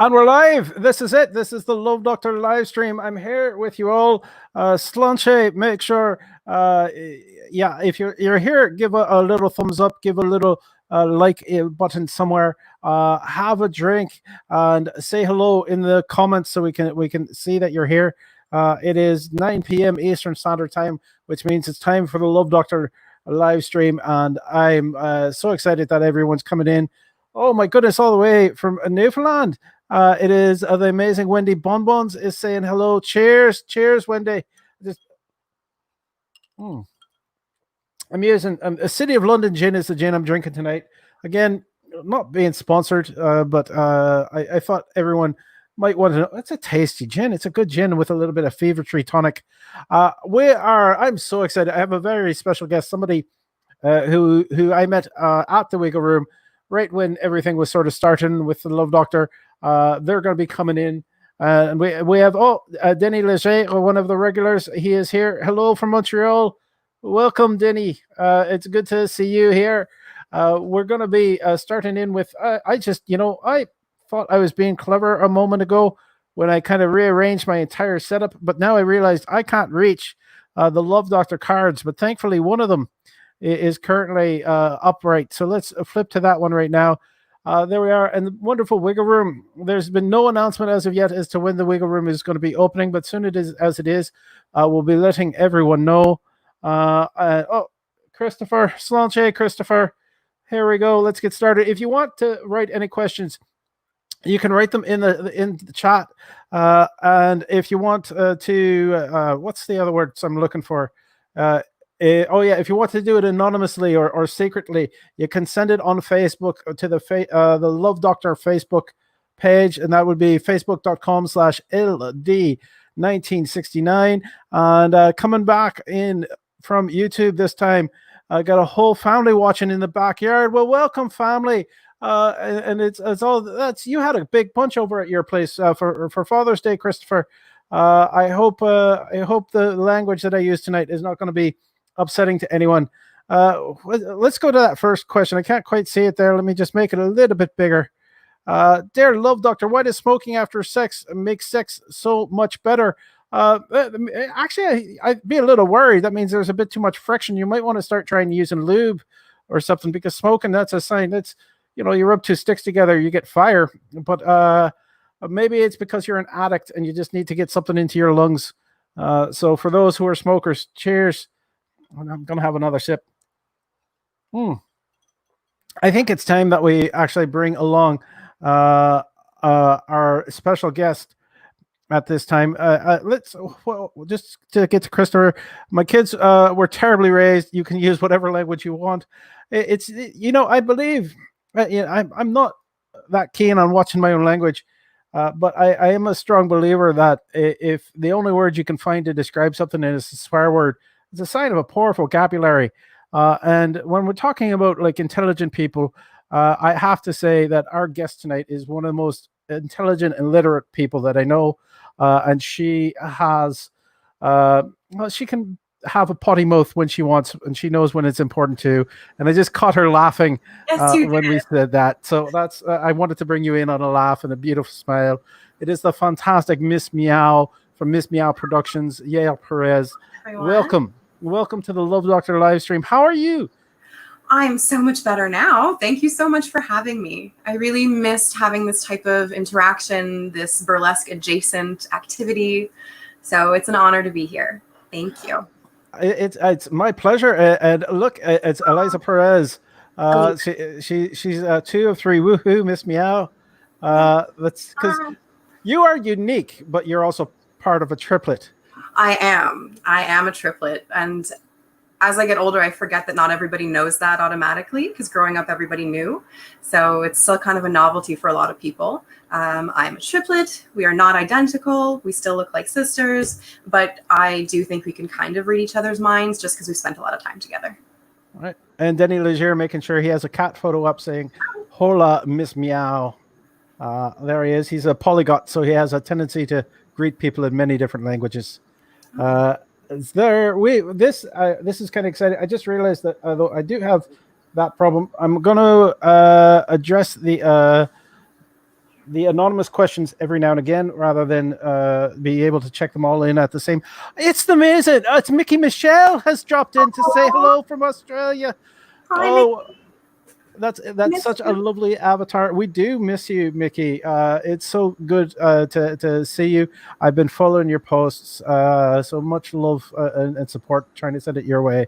And we're live. This is it. This is the Love Doctor live stream. I'm here with you all. Slunche, make sure, yeah, if you're here, give a little thumbs up, give a little like button somewhere. Have a drink and say hello in the comments so we can see that you're here. It is 9 p.m. Eastern Standard Time, which means it's time for the Love Doctor live stream, and I'm so excited that everyone's coming in. Oh my goodness, all the way from Newfoundland. It is the amazing Wendy Bonbons is saying hello. Cheers, cheers, Wendy. Just, I'm using a City of London gin is the gin I'm drinking tonight. Again, not being sponsored, but I thought everyone might want to know. It's a tasty gin. It's a good gin with a little bit of fever tree tonic. I'm so excited. I have a very special guest, somebody who I met at the Wiggle Room right when everything was sort of starting with the Love Doctor. They're going to be coming in. And we have, Denny Leger, one of the regulars. He is here. Hello from Montreal. Welcome, Denny. It's good to see you here. We're going to be starting in with, I thought I was being clever a moment ago when I kind of rearranged my entire setup, but now I realized I can't reach the Love Doctor cards, but thankfully one of them is currently upright. So let's flip to that one right now. There we are, and the wonderful Wiggle Room. There's been no announcement as of yet as to when the Wiggle Room is going to be opening, but soon as it is, we'll be letting everyone know. Christopher, Slanche, Christopher, here we go. Let's get started. If you want to write any questions, you can write them in the chat. And if you want to, what's the other words I'm looking for? If you want to do it anonymously or secretly, you can send it on Facebook to the Love Doctor Facebook page, and that would be facebook.com/LD1969. And coming back in from YouTube this time, I got a whole family watching in the backyard. Well, welcome, family. And it's all that's you had a big bunch over at your place for Father's Day, Christopher. I hope the language that I use tonight is not going to be upsetting to anyone. Let's go to that first question. I can't quite see it there. Let me just make it a little bit bigger. Dear Love Doctor, why does smoking after sex make sex so much better? Actually, I'd be a little worried. That means there's a bit too much friction. You might want to start trying using lube or something, because smoking, that's a sign that's, you rub two sticks together, you get fire. But maybe it's because you're an addict and you just need to get something into your lungs. So for those who are smokers, cheers. I'm going to have another sip. I think it's time that we actually bring along our special guest at this time. Just to get to Christopher, my kids were terribly raised. You can use whatever language you want. I believe, I'm not that keen on watching my own language, but I am a strong believer that if the only word you can find to describe something is a swear word, it's a sign of a poor vocabulary. And when we're talking about like intelligent people, I have to say that our guest tonight is one of the most intelligent and literate people that I know. And she has, she can have a potty mouth when she wants, and she knows when it's important to. And I just caught her laughing when we said that. So that's, I wanted to bring you in on a laugh and a beautiful smile. It is the fantastic Miss Meow from Miss Meow Productions, Yael Perez. Everyone. Welcome to the Love Doctor live stream. How are you? I'm so much better now. Thank you so much for having me. I really missed having this type of interaction, this burlesque adjacent activity. So it's an honor to be here. Thank you. It's my pleasure. And look, it's Eliza Perez. She's 2 of 3. Woohoo, Miss Meow. That's because you are unique, but you're also part of a triplet. I am a triplet, and as I get older, I forget that not everybody knows that automatically, because growing up, everybody knew. So it's still kind of a novelty for a lot of people. I'm a triplet. We are not identical. We still look like sisters, but I do think we can kind of read each other's minds just because we spent a lot of time together. All right. And Denny Leger making sure he has a cat photo up saying, "Hola, Miss Meow." There he is. He's a polyglot, so he has a tendency to greet people in many different languages. This is kind of exciting. I just realized that although I do have that problem, I'm going to address the the anonymous questions every now and again, rather than be able to check them all in at the same. It's amazing. It's Mickey Michelle has dropped in to say hello from Australia. Hi, Oh, that's Miss such a you. lovely avatar. We do miss you, Mickey. It's so good to see you. I've been following your posts. So much love and support. Trying to send it your way.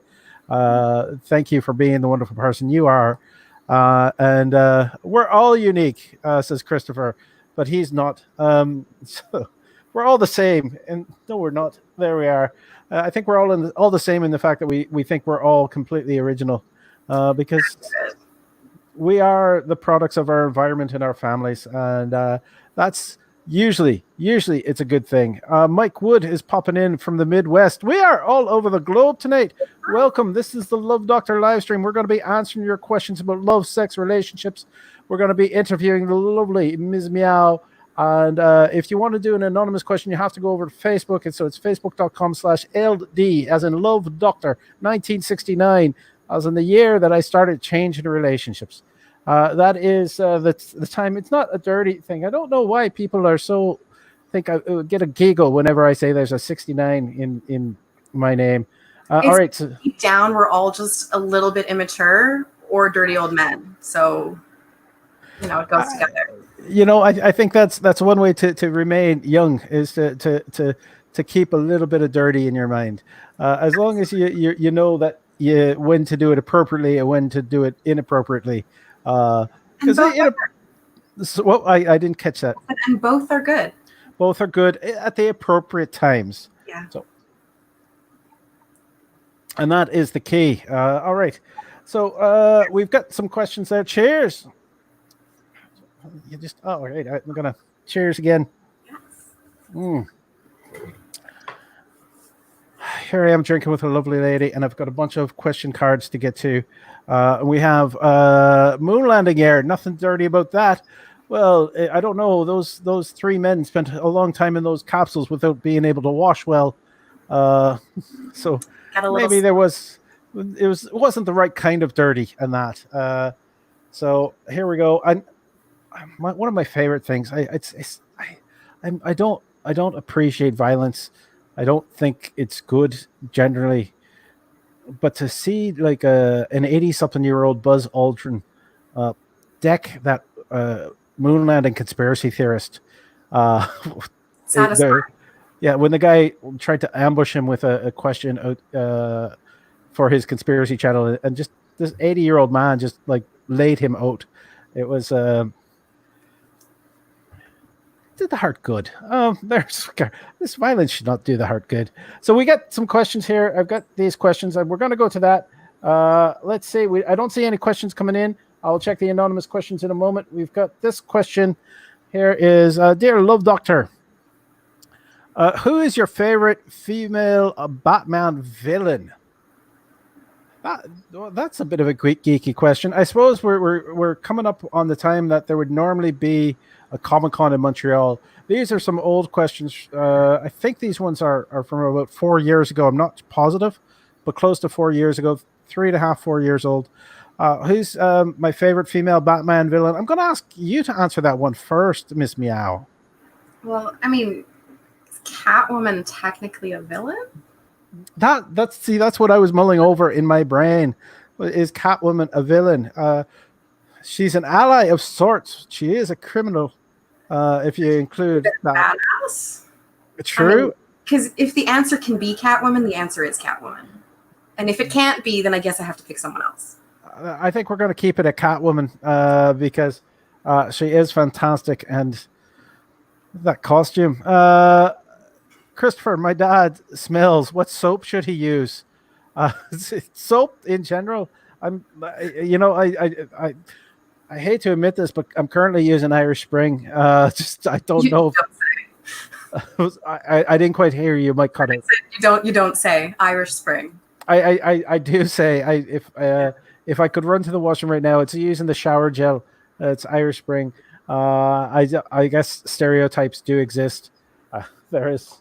Thank you for being the wonderful person you are. And we're all unique, says Christopher, but he's not. So we're all the same, and no, we're not. There we are. I think we're all the same in the fact that we think we're all completely original, because we are the products of our environment and our families, and that's usually it's a good thing. Mike Wood is popping in from the Midwest. We are all over the globe tonight. Welcome. This is the Love Doctor live stream. We're going to be answering your questions about love, sex, relationships. We're going to be interviewing the lovely Ms. Meow. And if you want to do an anonymous question, you have to go over to Facebook. And so it's facebook.com/LD, as in Love Doctor 1969, as in the year that I started changing relationships. That is the time. It's not a dirty thing. I don't know why people are so think I get a giggle whenever I say there's a 69 in my name. All right. So, Deep down, we're all just a little bit immature or dirty old men. So, it goes together. I think that's one way to remain young, is to keep a little bit of dirty in your mind. As long as you know that when to do it appropriately and when to do it inappropriately. Because I didn't catch that. And both are good. Both are good at the appropriate times. Yeah. So, and that is the key. All right. So we've got some questions there. Cheers. All right. I'm gonna cheers again. Yes. Here I am drinking with a lovely lady, and I've got a bunch of question cards to get to. We have moon landing air. Nothing dirty about that. Well, I don't know. Those three men spent a long time in those capsules without being able to wash well. So maybe it wasn't the right kind of dirty and that. So here we go. One of my favorite things. I don't appreciate violence. I don't think it's good generally, but to see like an 80-something-year-old Buzz Aldrin deck that moon landing conspiracy theorist, Satisfying. when the guy tried to ambush him with a question for his conspiracy channel, and just this 80-year-old man just like laid him out. It was did the heart good. This violence should not do the heart good. So we got some questions here. I've got these questions, and we're going to go to that. Let's see. I don't see any questions coming in. I'll check the anonymous questions in a moment. We've got this question. Here is, dear Love Doctor, who is your favorite female Batman villain? That's a bit of a geeky question. I suppose we're coming up on the time that there would normally be a Comic-Con in Montreal. These are some old questions. I think these ones are from about 4 years ago. I'm not positive, but close to 4 years ago, 3.5, 4 years old. Who's my favorite female Batman villain? I'm going to ask you to answer that one first, Miss Meow. Well, I mean, is Catwoman technically a villain? That's what I was mulling over in my brain. Is Catwoman a villain? She's an ally of sorts. She is a criminal, if you include that. Badass? True. Because if the answer can be Catwoman, the answer is Catwoman. And if it can't be, then I guess I have to pick someone else. I think we're going to keep it a Catwoman because she is fantastic. And that costume. Christopher, my dad smells. What soap should he use? Soap in general. I hate to admit this, but I'm currently using Irish Spring. I don't know. I didn't quite hear you. Might cut it. You don't say Irish Spring. I do say if I could run to the washroom right now, it's using the shower gel. It's Irish Spring. I guess stereotypes do exist. There is.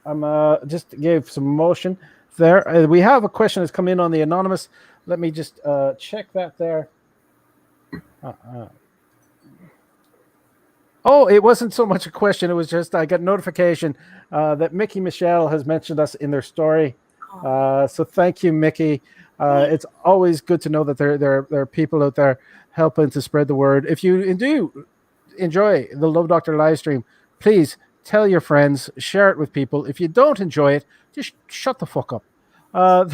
I'm just gave some motion there. We have a question that's come in on the anonymous. Let me just check that there. Oh, it wasn't so much a question. It was just I got notification that Mickey Michelle has mentioned us in their story. Oh, So thank you, Mickey. It's always good to know that there are people out there helping to spread the word. If you do enjoy the Love Doctor live stream, please tell your friends, share it with people. If you don't enjoy it, just shut the fuck up.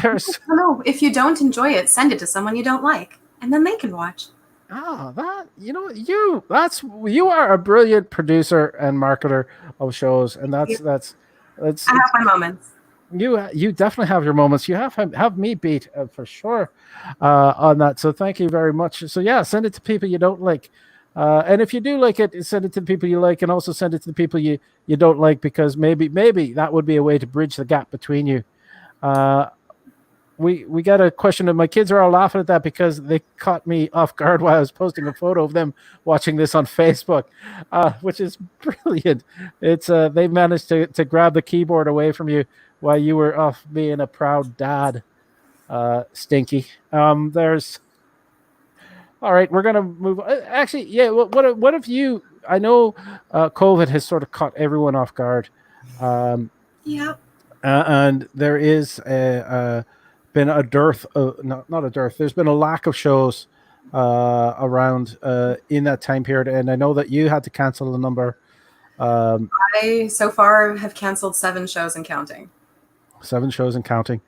There's no, if you don't enjoy it, send it to someone you don't like, and then they can watch. that you are a brilliant producer and marketer of shows, and that's I have my moments. you definitely have your moments. You have me beat for sure on that. So thank you very much. So yeah, send it to people you don't like, and if you do like it, send it to the people you like, and also send it to the people you don't like, because maybe that would be a way to bridge the gap between you. Uh, we got a question, and my kids are all laughing at that because they caught me off guard while I was posting a photo of them watching this on Facebook, which is brilliant. It's they managed to grab the keyboard away from you while you were off being a proud dad, Stinky. There's all right. We're gonna move. Actually, yeah. What if you? I know COVID has sort of caught everyone off guard. Um, Yep. and there is been a dearth, not a dearth. There's been a lack of shows around in that time period, and I know that you had to cancel a number. I so far have canceled 7 shows and counting. 7 shows and counting.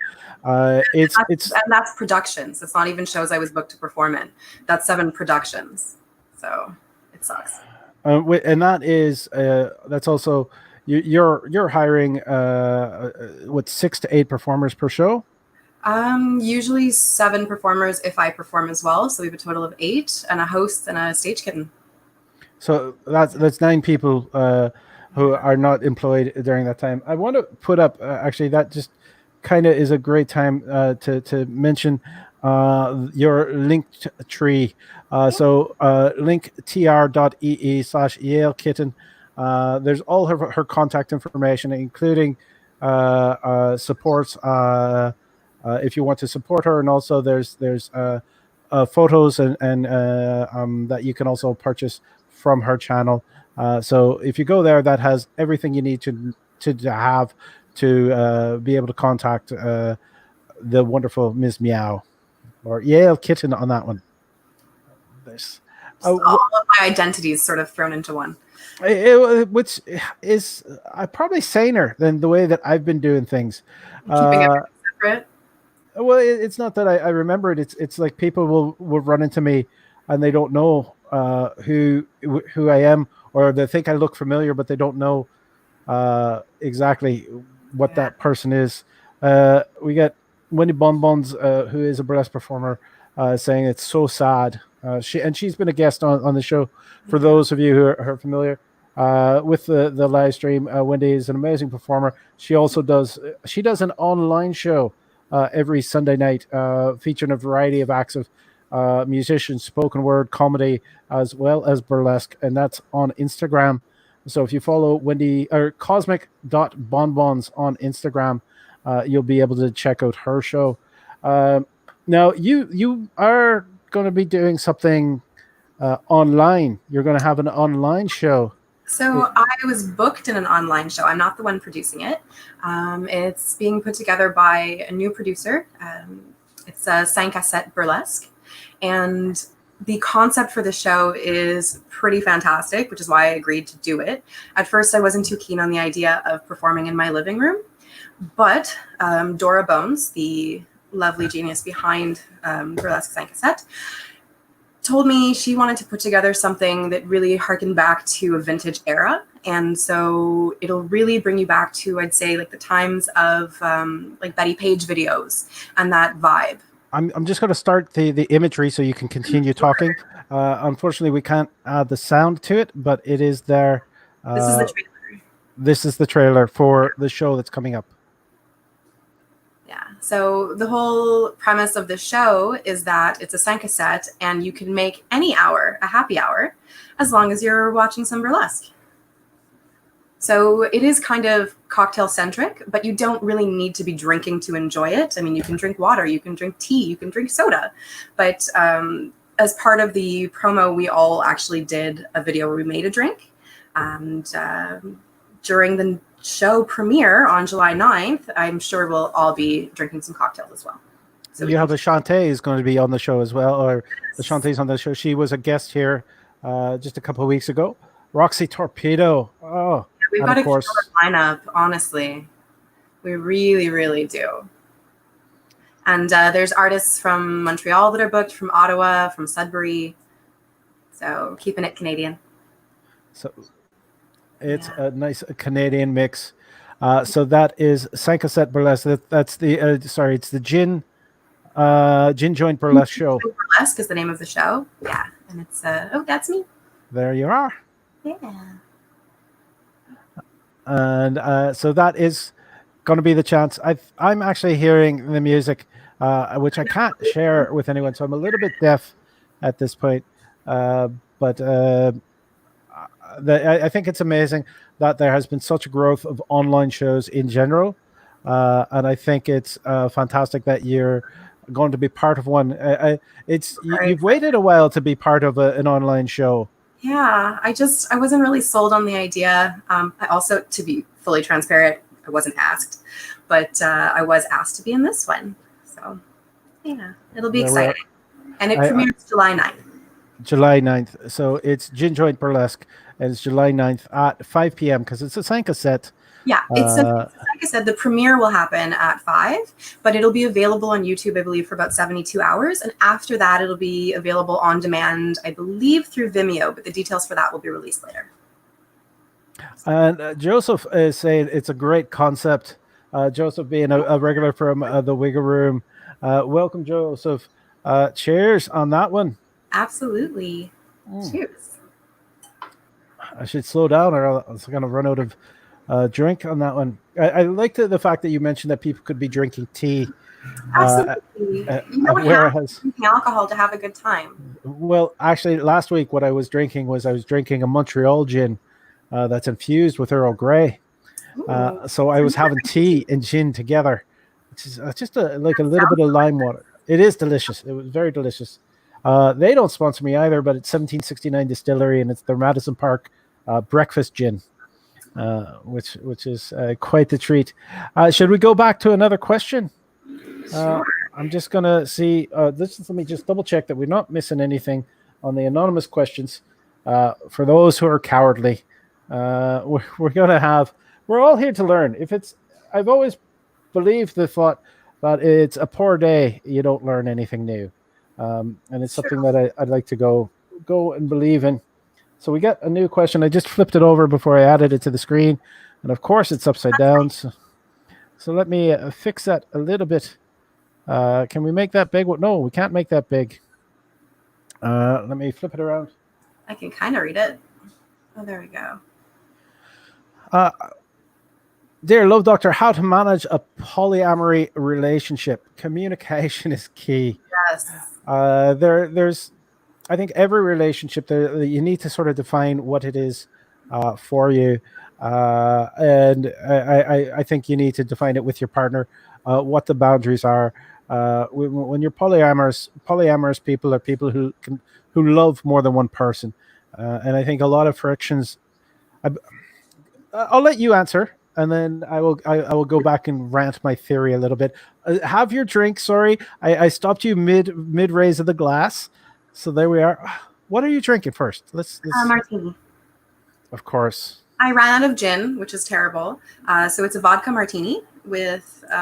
It's And that's productions. It's not even shows I was booked to perform in. That's 7 productions. So it sucks. and that is that's also you're hiring what 6 to 8 performers per show. Usually 7 performers if I perform as well. So we have a total of 8 and a host and a stage kitten. So that's 9 people who are not employed during that time. I want to put up actually that just kind of is a great time to mention your linked tree. So linktr.ee/Yael Kitten. There's all her contact information, including supports if you want to support her, and also there's photos and that you can also purchase from her channel. So if you go there, that has everything you need to have to be able to contact the wonderful Ms. Meow or Yael Kitten on that one. There's All of my identities sort of thrown into one. which is probably saner than the way that I've been doing things. Keeping everything separate. Well, it's not that I remember it. It's like people will run into me and they don't know who I am, or they think I look familiar, but they don't know exactly what that person is. We got Wendy Bonbons, who is a burlesque performer, saying it's so sad. She's been a guest on the show. For those of you who are familiar with the live stream, Wendy is an amazing performer. She also does an online show every Sunday night, featuring a variety of acts of musicians, spoken word, comedy, as well as burlesque, and that's on Instagram. So if you follow Wendy or cosmic.bonbons on Instagram, you'll be able to check out her show. Now you are going to be doing something online. You're going to have an online show. So I was booked in an online show. I'm not the one producing it. It's being put together by a new producer. It's a 5 cassette burlesque. And the concept for the show is pretty fantastic, which is why I agreed to do it. At first, I wasn't too keen on the idea of performing in my living room. But Dora Bones, the lovely genius behind Burlesque 5 cassette, told me she wanted to put together something that really harkened back to a vintage era. And so it'll really bring you back to, I'd say, like the times of like Betty Page videos and that vibe. I'm just going to start the imagery so you can continue talking. Unfortunately, we can't add the sound to it, but it is there. This is the trailer. This is the trailer for the show that's coming up. Yeah. So the whole premise of the show is that it's a 5 cassette and you can make any hour a happy hour as long as you're watching some burlesque. So it is kind of cocktail centric, but you don't really need to be drinking to enjoy it. I mean, you can drink water, you can drink tea, you can drink soda. But as part of the promo, we all actually did a video where we made a drink. And during the show premiere on July 9th, I'm sure we'll all be drinking some cocktails as well. So you have Ashante is going to be on the show as well, or Ashante's on the show. She was a guest here just a couple of weeks ago. Roxy Torpedo. Oh, we've got a killer lineup, honestly. We really, really do. And there's artists from Montreal that are booked, from Ottawa, from Sudbury. So keeping it Canadian. So it's a nice Canadian mix. So that is 5 Cassette Burlesque. That's the it's the Gin Joint Burlesque show. Burlesque is the name of the show. Yeah, and it's that's me. There you are. Yeah. And so that is going to be the chance. I'm actually hearing the music, which I can't share with anyone, so I'm a little bit deaf at this point. But I think it's amazing that there has been such a growth of online shows in general, and I think it's fantastic that you're going to be part of one. You've waited a while to be part of an online show. Yeah, I wasn't really sold on the idea. I also, to be fully transparent, I wasn't asked, but I was asked to be in this one. So, yeah, it'll be exciting. And it premieres July 9th. July 9th. So it's Gin Joint Burlesque, and it's July 9th at 5 p.m. because it's a 5 Cassette. Yeah, like I said, the premiere will happen at 5, but it'll be available on YouTube, I believe, for about 72 hours. And after that, it'll be available on demand, I believe, through Vimeo, but the details for that will be released later. And Joseph is saying it's a great concept. Joseph being a regular from the Wiggle Room. Welcome, Joseph. Cheers on that one. Absolutely. Cheers. I should slow down or I was going to run out of drink on that one. I like the fact that you mentioned that people could be drinking tea. Absolutely. You don't have to drink alcohol to have a good time. Well, actually, last week what I was drinking was a Montreal gin that's infused with Earl Grey. So I was having tea and gin together, which is just like a little bit of lime water. It is delicious. It was very delicious. They don't sponsor me either, but it's 1769 Distillery, and it's their Madison Park breakfast gin. Which is quite the treat. Should we go back to another question? Sure. I'm just gonna see. Let me just double check that we're not missing anything on the anonymous questions. For those who are cowardly, we're gonna have. We're all here to learn. I've always believed the thought that it's a poor day you don't learn anything new, and it's something that I'd like to go and believe in. So we got a new question. I just flipped it over before I added it to the screen. And of course it's upside down. So let me fix that a little bit. Can we make that big? No, we can't make that big. Let me flip it around. I can kind of read it. Oh, there we go. Dear Love Doctor, how to manage a polyamory relationship. Communication is key. Yes. There's I think every relationship you need to sort of define what it is for you, and I think you need to define it with your partner, what the boundaries are. When you're polyamorous people are people who love more than one person, and I think a lot of frictions. I'll let you answer, and then I will go back and rant my theory a little bit. Have your drink. Sorry, I stopped you mid raise of the glass. So there we are. What are you drinking first? Let's martini. Of course. I ran out of gin, which is terrible. So it's a vodka martini with 2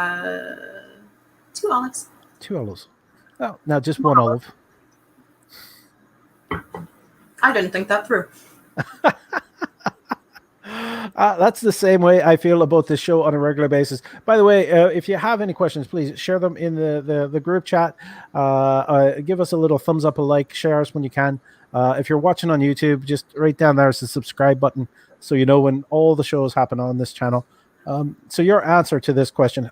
olives. 2 olives. Oh, now just 1 olive. I didn't think that through. That's the same way I feel about this show on a regular basis. By the way, if you have any questions, please share them in the group chat. Give us a little thumbs up, a like, share us when you can. If you're watching on YouTube, just right down there is the subscribe button, so you know when all the shows happen on this channel. So your answer to this question.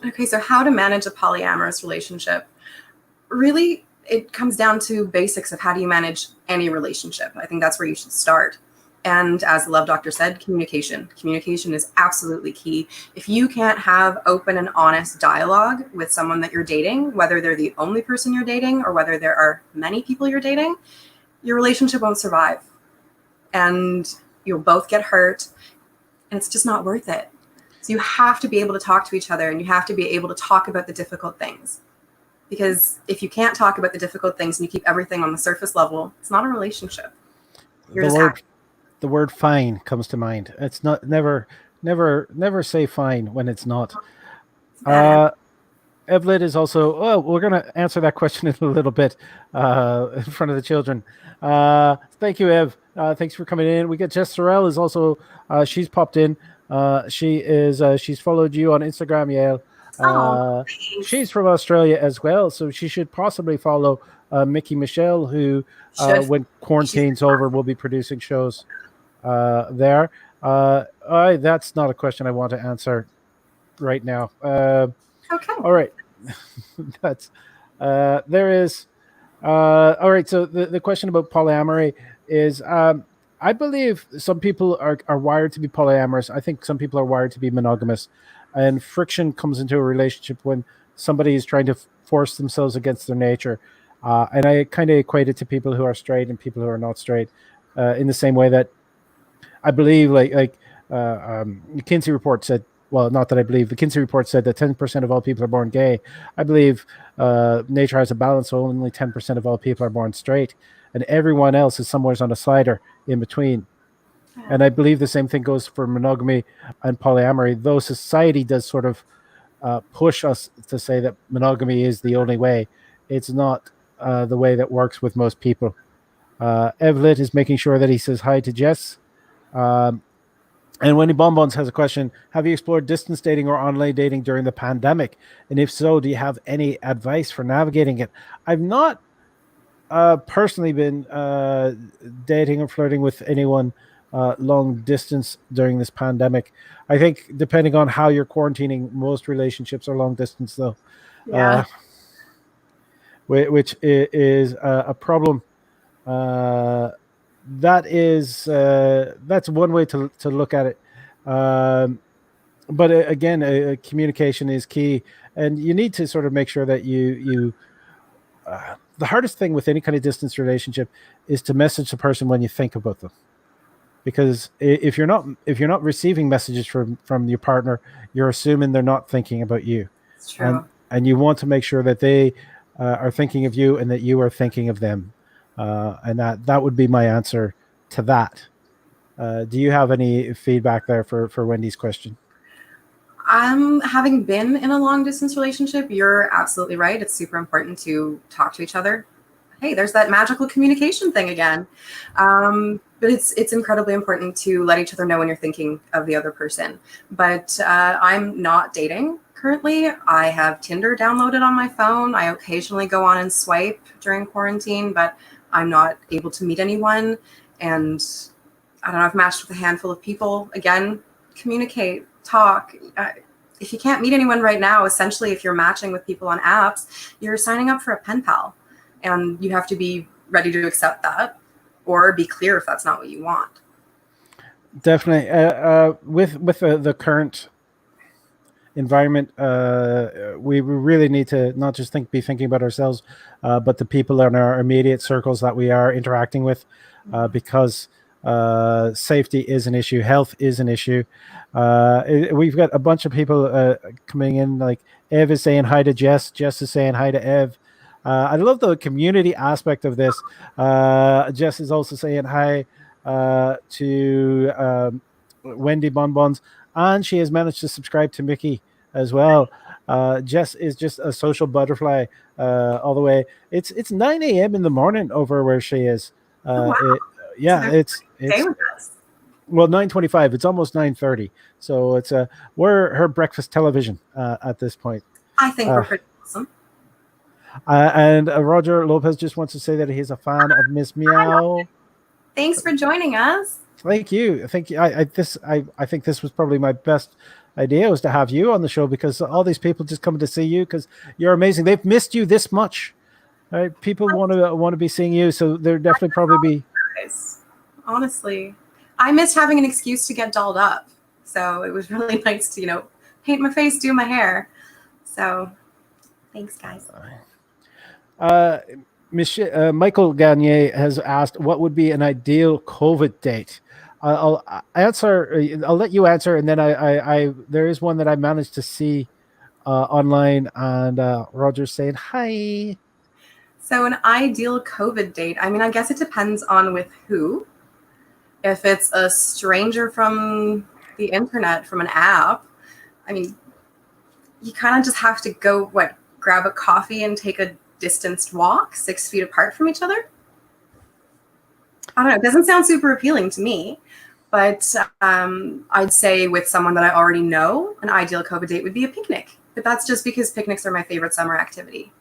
Okay, so how to manage a polyamorous relationship. Really, it comes down to basics of how do you manage any relationship. I think that's where you should start. And as the Love Doctor said, communication. Communication is absolutely key. If you can't have open and honest dialogue with someone that you're dating, whether they're the only person you're dating or whether there are many people you're dating, your relationship won't survive. And you'll both get hurt, and it's just not worth it. So you have to be able to talk to each other, and you have to be able to talk about the difficult things. Because if you can't talk about the difficult things and you keep everything on the surface level, it's not a relationship. You're just happy. The word fine comes to mind. It's not never say fine when it's not. Evlit is also, we're going to answer that question in a little bit in front of the children. Thank you, Ev. Thanks for coming in. We get Jess Sorrell is also, she's popped in. She's followed you on Instagram, Yael. She's from Australia as well, so she should possibly follow Mickey Michelle, who, when quarantine's over, will be producing shows there. That's not a question I want to answer right now. Okay. All right. That's there is all right. So the question about polyamory is I believe some people are wired to be polyamorous. I think some people are wired to be monogamous, and friction comes into a relationship when somebody is trying to force themselves against their nature. And I kind of equate it to people who are straight and people who are not straight, in the same way that I believe the Kinsey report said, well, not that I believe, the Kinsey report said that 10% of all people are born gay. I believe nature has a balance, so only 10% of all people are born straight, and everyone else is somewhere on a slider in between. Yeah. And I believe the same thing goes for monogamy and polyamory, though society does sort of push us to say that monogamy is the only way. It's not the way that works with most people. Evlit is making sure that he says hi to Jess. And Wendy Bonbons has a question. Have you explored distance dating or online dating during the pandemic? And if so, do you have any advice for navigating it? I've not personally been dating or flirting with anyone long distance during this pandemic. I think depending on how you're quarantining, most relationships are long distance though. Yeah. Which is a problem. That's one way to look at it, but again, communication is key, and you need to sort of make sure that you the hardest thing with any kind of distance relationship is to message the person when you think about them, because if you're not receiving messages from your partner, you're assuming they're not thinking about you. It's true. And you want to make sure that they are thinking of you and that you are thinking of them. And that would be my answer to that. Do you have any feedback there for Wendy's question? Having been in a long distance relationship, you're absolutely right. It's super important to talk to each other. Hey, there's that magical communication thing again. But it's incredibly important to let each other know when you're thinking of the other person. But I'm not dating currently. I have Tinder downloaded on my phone. I occasionally go on and swipe during quarantine, but I'm not able to meet anyone. And I don't know, I've matched with a handful of people. Again, communicate, talk. If you can't meet anyone right now, essentially, if you're matching with people on apps, you're signing up for a pen pal. And you have to be ready to accept that, or be clear if that's not what you want. Definitely. With the current environment, we really need to not just be thinking about ourselves, but the people in our immediate circles that we are interacting with, because safety is an issue, health is an issue. We've got a bunch of people coming in, like Ev is saying hi to Jess is saying hi to Ev. I love the community aspect of this. Jess is also saying hi to Wendy Bonbons, and she has managed to subscribe to Mickey as well. Jess is just a social butterfly all the way. It's 9 a.m. in the morning over where she is. Wow. It's well, 9:25. It's almost 9:30. So we're her breakfast television at this point. I think we're pretty awesome. And Roger Lopez just wants to say that he's a fan of Miss Meow. Thanks for joining us. Thank you. I think this was probably my best idea, was to have you on the show, because all these people just coming to see you because you're amazing. They've missed you this much. Right? People want to be seeing you, so they're definitely probably be. Honestly, I missed having an excuse to get dolled up, so it was really nice to paint my face, do my hair. So, thanks, guys. Michael Gagne has asked, what would be an ideal COVID date? I'll answer. I'll let you answer, and then I there is one that I managed to see online, and Roger's saying hi. So an ideal COVID date. I mean, I guess it depends on with who. If it's a stranger from the internet, from an app, I mean, you kind of just have to go, grab a coffee and take a distanced walk 6 feet apart from each other. I don't know. It doesn't sound super appealing to me, but I'd say with someone that I already know, an ideal COVID date would be a picnic. But that's just because picnics are my favorite summer activity.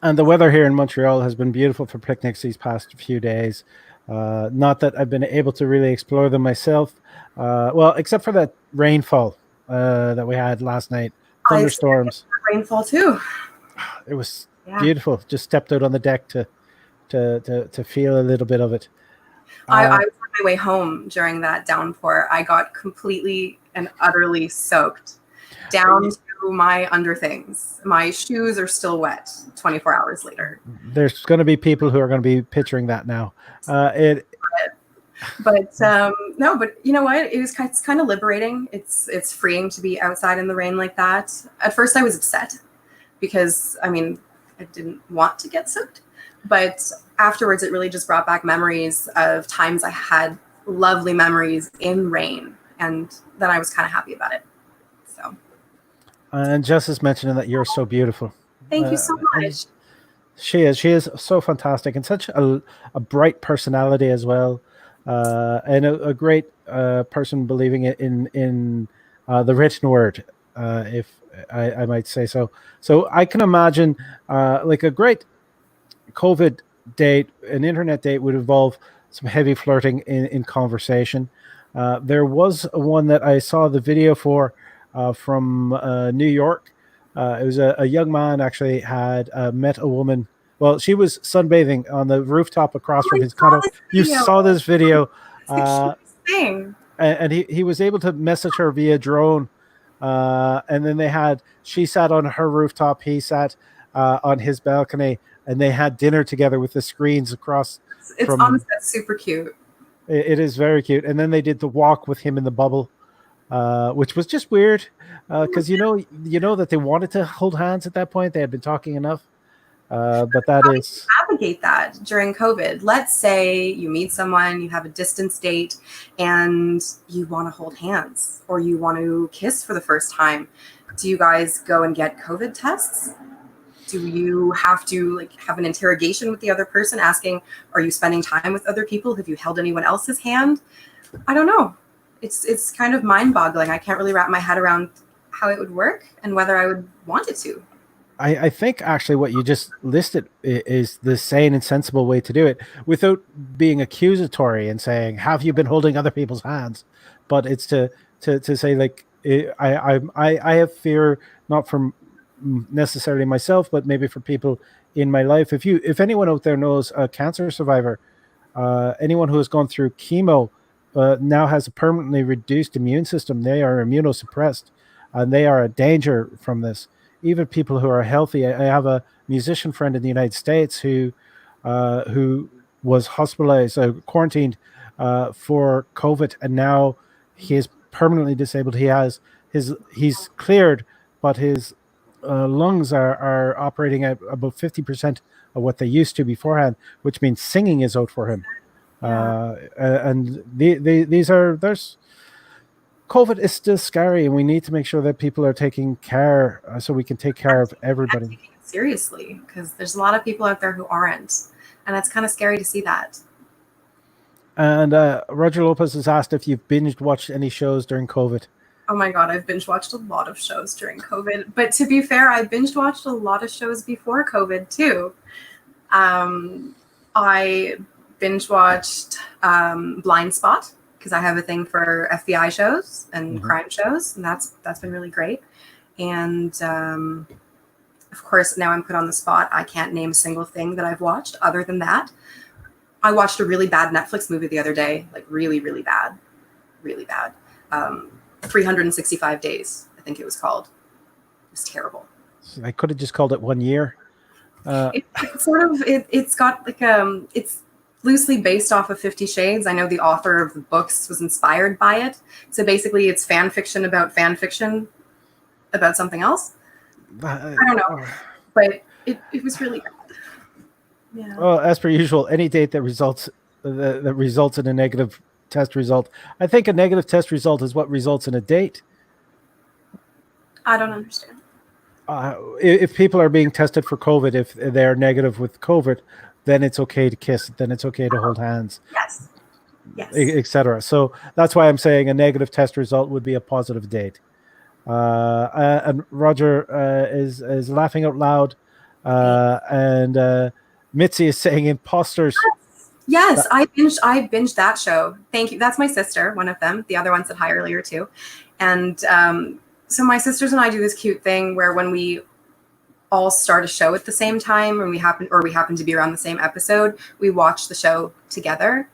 And the weather here in Montreal has been beautiful for picnics these past few days. Not that I've been able to really explore them myself. Well, except for that rainfall that we had last night, I experienced thunderstorms. rainfall too. It was Yeah. beautiful. Just stepped out on the deck to feel a little bit of it. I was on my way home during that downpour. I got completely and utterly soaked down to my underthings. My shoes are still wet 24 hours later. There's going to be people who are going to be picturing that now. But no, but you know what? It's kind of liberating. It's freeing to be outside in the rain like that. At first I was upset because, I mean, I didn't want to get soaked. But afterwards, it really just brought back memories of times I had lovely memories in rain. And then I was kind of happy about it. So. And Jess is mentioning that you're so beautiful. Thank you so much. She is so fantastic and such a bright personality as well. And a great person believing in the written word, if I might say so. So I can imagine like a great COVID date, an internet date would involve some heavy flirting in conversation. There was one that I saw the video for from New York. It was a young man actually had met a woman. Well, she was sunbathing on the rooftop across from his condo. You saw this video. And he was able to message her via drone. And then she sat on her rooftop, he sat on his balcony, and they had dinner together with the screens across. It's honestly super cute. It is very cute. And then they did the walk with him in the bubble, which was just weird because you know that they wanted to hold hands at that point. They had been talking enough. But that How is do you navigate that during COVID. Let's say you meet someone, you have a distance date, and you want to hold hands or you want to kiss for the first time. Do you guys go and get COVID tests? Do you have to have an interrogation with the other person asking, are you spending time with other people? Have you held anyone else's hand? I don't know. It's kind of mind-boggling. I can't really wrap my head around how it would work and whether I would want it to. I think actually what you just listed is the sane and sensible way to do it without being accusatory and saying, have you been holding other people's hands? But it's to say I have fear, not from necessarily myself, but maybe for people in my life. If anyone out there knows a cancer survivor, anyone who has gone through chemo now has a permanently reduced immune system. They are immunosuppressed and they are a danger from this. Even people who are healthy. I have a musician friend in the United States who was hospitalized, quarantined for COVID, and now he is permanently disabled. He's cleared, but his lungs are operating at about 50% of what they used to beforehand, which means singing is out for him. And there's COVID is still scary, and we need to make sure that people are taking care so we can take care of everybody. Taking it seriously, because there's a lot of people out there who aren't, and it's kind of scary to see that. And Roger Lopez has asked if you've binge watched any shows during COVID. Oh my God, I've binge watched a lot of shows during COVID. But to be fair, I binge watched a lot of shows before COVID too. I binge watched Blind Spot, because I have a thing for FBI shows and crime shows, and that's been really great. And of course, now I'm put on the spot. I can't name a single thing that I've watched other than that. I watched a really bad Netflix movie the other day, like really, really bad. 365 Days, I think it was called. It was terrible. I could have just called it 1 year. It's got like loosely based off of 50 Shades. I know the author of the books was inspired by it. So basically it's fan fiction about something else. I don't know. But it was really good. Yeah. Well, as per usual, any date that results in a negative test result, I think a negative test result is what results in a date. I don't understand. If people are being tested for COVID, if they're negative with COVID, then it's okay to kiss. Then it's okay to hold hands. Yes. Yes. Etc. So that's why I'm saying a negative test result would be a positive date. And Roger is laughing out loud, and Mitzi is saying imposters. Yes, I binged that show. Thank you. That's my sister, one of them. The other one said hi earlier too. And so my sisters and I do this cute thing where when we all start a show at the same time, and we happen to be around the same episode, we watch the show together.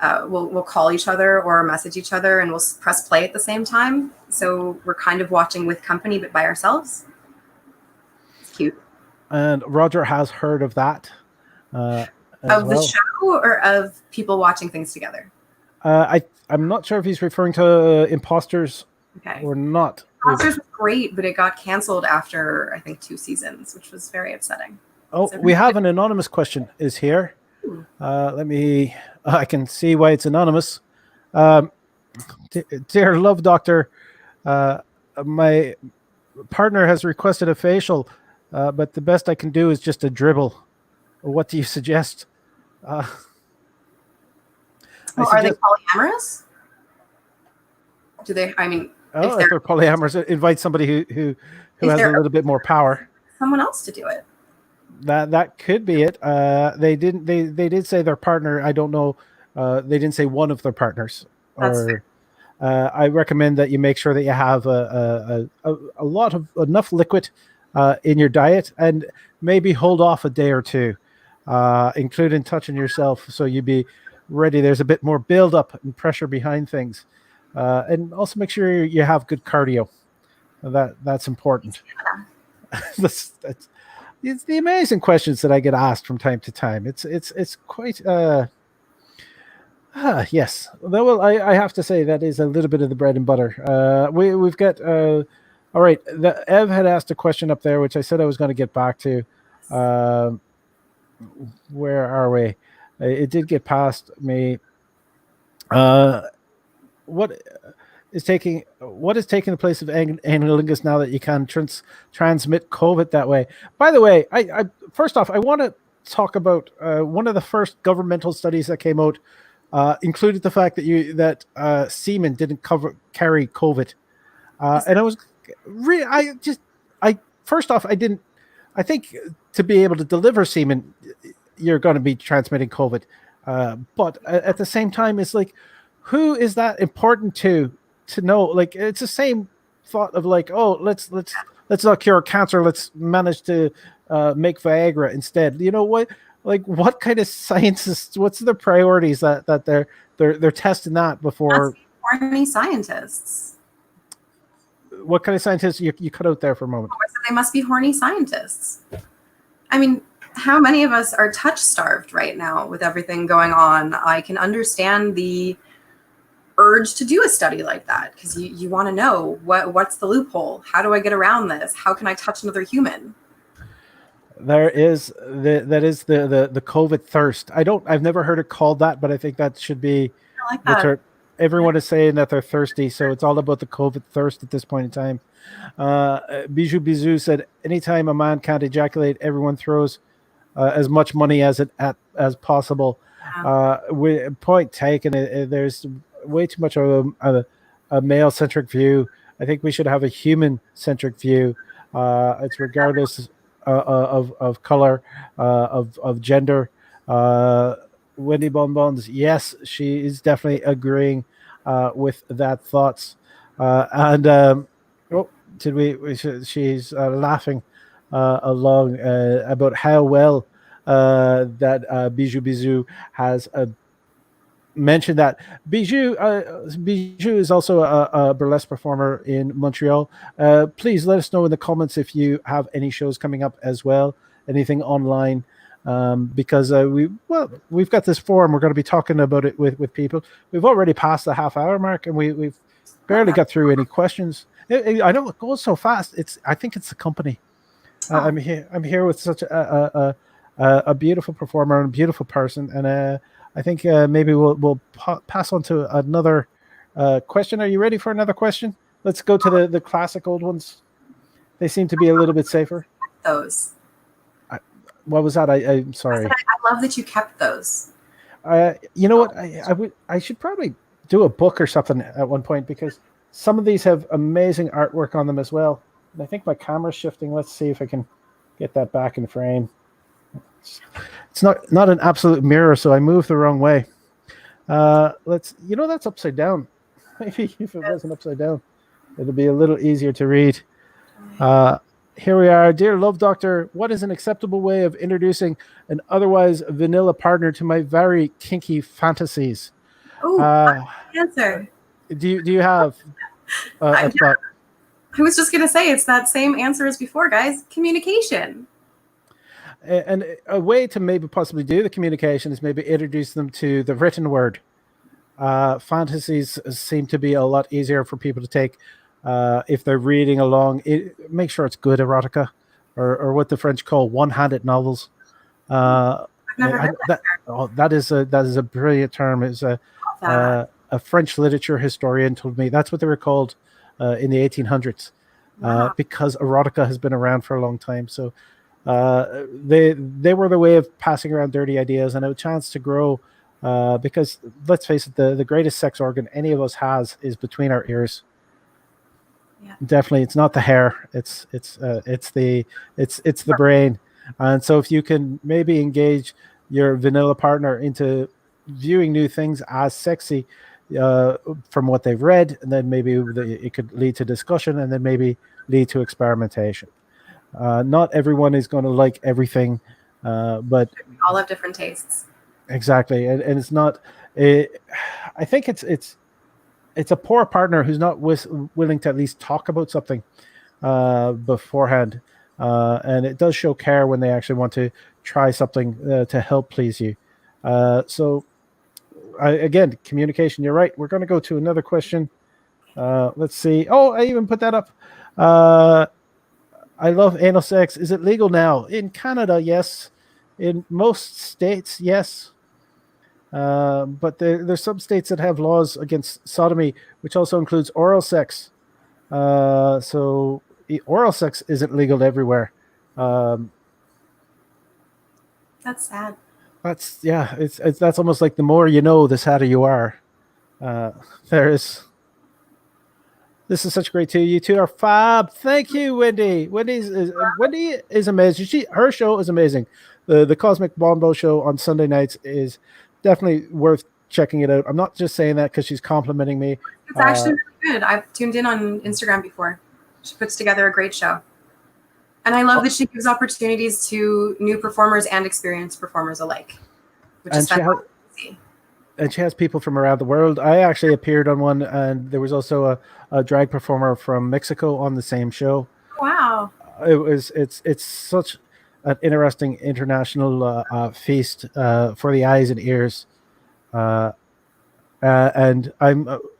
We'll call each other or message each other, and we'll press play at the same time. So we're kind of watching with company, but by ourselves. It's cute. And Roger has heard of that. The show or of people watching things together? I'm not sure if he's referring to Imposters or not. Imposters was great, but it got canceled after, I think, 2 seasons, which was very upsetting. Oh, we have an anonymous question is here. I can see why it's anonymous. Dear Love Doctor, my partner has requested a facial, but the best I can do is just a dribble. What do you suggest? Are they polyamorous? Do they? I mean, if they're polyamorous, invite somebody who has a little bit more power. Someone else to do it. That could be it. They did say their partner. I don't know. They didn't say one of their partners. That's fair. I recommend that you make sure that you have a lot of enough liquid in your diet, and maybe hold off a day or two, including touching yourself, so you be ready. There's a bit more buildup and pressure behind things, and also make sure you have good cardio. That's important. That's it's the amazing questions that I get asked from time to time. It's quite yes. Well, I have to say that is a little bit of the bread and butter. We've got all right. Ev had asked a question up there, which I said I was going to get back to. Where are we? It did get past me. What is taking the place of analingus now that you can transmit COVID that way? By the way, I first off, I want to talk about one of the first governmental studies that came out included the fact that semen didn't carry COVID, and I was first off, I think to be able to deliver semen, you're going to be transmitting COVID, but at the same time, it's like, who is that important to know? Like, it's the same thought of like, oh, let's not cure cancer, let's manage to make Viagra instead. You know what? Like, what kind of scientists? What's the priorities that they're testing that before? Horny scientists. What kind of scientists? You cut out there for a moment. Oh, so they must be horny scientists. I mean, how many of us are touch starved right now with everything going on? I can understand the urge to do a study like that, because you want to know what's the loophole. How do I get around this? How can I touch another human? That is the COVID thirst. I've never heard it called that, but I think that should be I like that. Everyone is saying that they're thirsty, so it's all about the COVID thirst at this point in time. Bijou said, anytime a man can't ejaculate, everyone throws as much money as possible. Point taken. There's way too much of a male-centric view. I think we should have a human-centric view. It's regardless of color, of gender. Wendy Bonbons, yes, she is definitely agreeing with that thoughts. She's laughing along about how well that Bijou has mentioned that. Bijou is also a burlesque performer in Montreal. Please let us know in the comments if you have any shows coming up as well, anything online. because we've got this forum. We're going to be talking about it with people. We've already passed the half-hour mark, and we've barely got through any questions. I know it goes so fast. I think it's the company. I'm here with such a beautiful performer and a beautiful person, and I think maybe we'll pass on to another question. Are you ready for another question? Let's go to the classic old ones. They seem to be a little bit safer. Those. What was that? I'm sorry. I love that you kept those. You know what? I should probably do a book or something at one point, because some of these have amazing artwork on them as well. And I think my camera's shifting. Let's see if I can get that back in frame. It's not an absolute mirror, so I moved the wrong way. That's upside down. Maybe if it wasn't upside down, it'll be a little easier to read. Here we are. Dear Love Doctor, what is an acceptable way of introducing an otherwise vanilla partner to my very kinky fantasies? Answer. Do you have a thought? I was just going to say, it's that same answer as before, guys. Communication. And a way to maybe possibly do the communication is maybe introduce them to the written word. Fantasies seem to be a lot easier for people to take if they're reading along. Make sure it's good erotica, or what the French call one-handed novels. I've never heard that. That is a brilliant term. It's a French literature historian told me that's what they were called in the 1800s, because erotica has been around for a long time. So they were the way of passing around dirty ideas and a chance to grow. Because let's face it, the greatest sex organ any of us has is between our ears. Yeah. Definitely, it's not the hair. It's the brain. And so if you can maybe engage your vanilla partner into viewing new things as sexy from what they've read, and then maybe it could lead to discussion, and then maybe lead to experimentation. Not everyone is going to like everything, but we all have different tastes. Exactly, and it's not. I think it's a poor partner who's not willing to at least talk about something beforehand, and it does show care when they actually want to try something to help please you. So, again, communication. You're right. We're going to go to another question. Let's see. Oh, I even put that up. I love anal sex. Is it legal now? In Canada, yes. In most states, yes. But there's some states that have laws against sodomy, which also includes oral sex. So oral sex isn't legal everywhere. That's sad. That's almost like the more you know, the sadder you are. This is such great too. You two are fab. Thank you, Wendy. Wendy is amazing. Her show is amazing. The Cosmic Bombo show on Sunday nights is definitely worth checking it out. I'm not just saying that because she's complimenting me. It's actually really good. I've tuned in on Instagram before. She puts together a great show. And I love that she gives opportunities to new performers and experienced performers alike, which is fantastic to see. And she has people from around the world. I actually appeared on one, and there was also a drag performer from Mexico on the same show. Wow. It's such an interesting international feast for the eyes and ears. And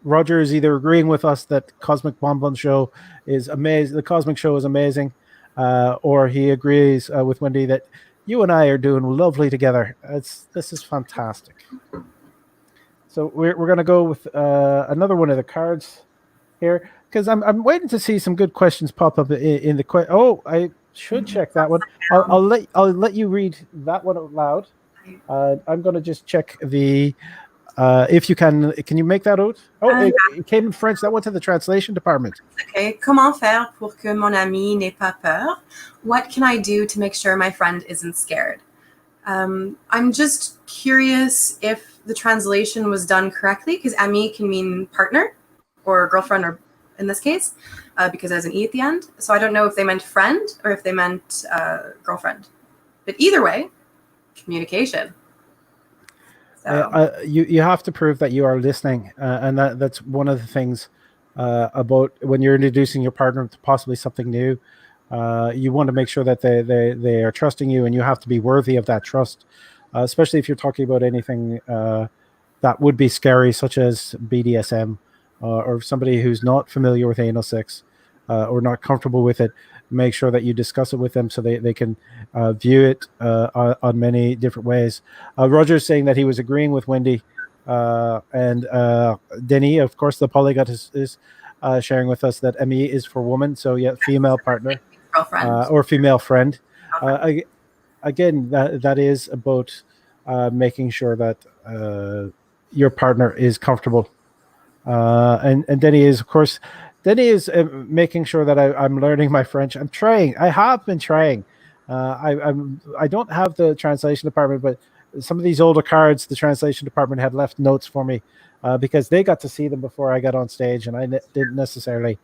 Roger is either agreeing with us that Cosmic Bonbon show is amazing, the Cosmic show is amazing, or he agrees with Wendy that you and I are doing lovely together. This is fantastic. So we're going to go with another one of the cards here, because I'm waiting to see some good questions pop up in the Oh, I should check that one. I'll let you read that one out loud. I'm going to just check the if you can you make that out? Oh, it came in French. That went to the translation department. Okay. Comment faire pour que mon ami n'ait pas peur? What can I do to make sure my friend isn't scared? I'm just curious if the translation was done correctly, because ami can mean partner or girlfriend, or in this case, because there's an E at the end. So I don't know if they meant friend or if they meant girlfriend. But either way, communication. So. You have to prove that you are listening, and that's one of the things about when you're introducing your partner to possibly something new. You want to make sure that they are trusting you, and you have to be worthy of that trust, especially if you're talking about anything that would be scary, such as BDSM, or somebody who's not familiar with anal sex, or not comfortable with it. Make sure that you discuss it with them so they can view it on many different ways. Roger's saying that he was agreeing with Wendy, and Denny, of course, the polyglot is sharing with us that ME is for woman. So yeah, female partner Girlfriend. or female friend. Girlfriend. Again, that is about making sure that your partner is comfortable. And Denny is, of course, Denny is making sure that I'm learning my French. I'm trying. I have been trying. I don't have the translation department, but some of these older cards, the translation department had left notes for me because they got to see them before I got on stage, and I didn't necessarily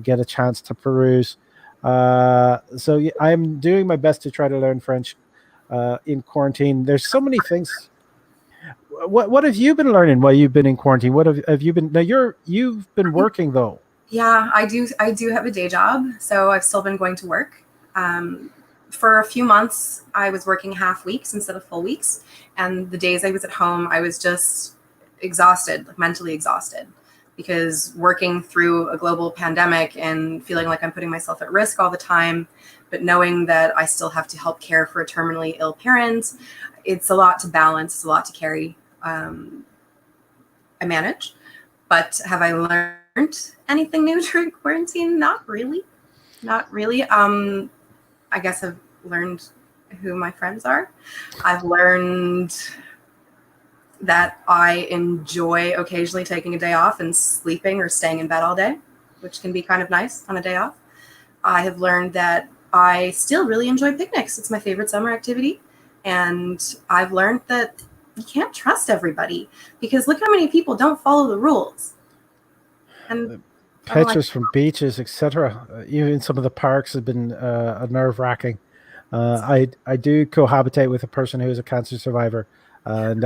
get a chance to peruse. So yeah, I'm doing my best to try to learn French in quarantine. There's so many things. What have you been learning while you've been in quarantine? What have you been? Now you've been working though. Yeah, I do have a day job, so I've still been going to work. For a few months, I was working half weeks instead of full weeks, and the days I was at home, I was just exhausted, like mentally exhausted, because working through a global pandemic and feeling like I'm putting myself at risk all the time, but knowing that I still have to help care for a terminally ill parent, it's a lot to balance, it's a lot to carry. I manage, but have I learned anything new during quarantine? Not really. I guess I've learned who my friends are. I've learned that I enjoy occasionally taking a day off and sleeping or staying in bed all day, which can be kind of nice on a day off. I have learned that I still really enjoy picnics. It's my favorite summer activity. And I've learned that you can't trust everybody, because look how many people don't follow the rules. And pictures from beaches, etc. Even some of the parks have been nerve wracking. I do cohabitate with a person who is a cancer survivor, and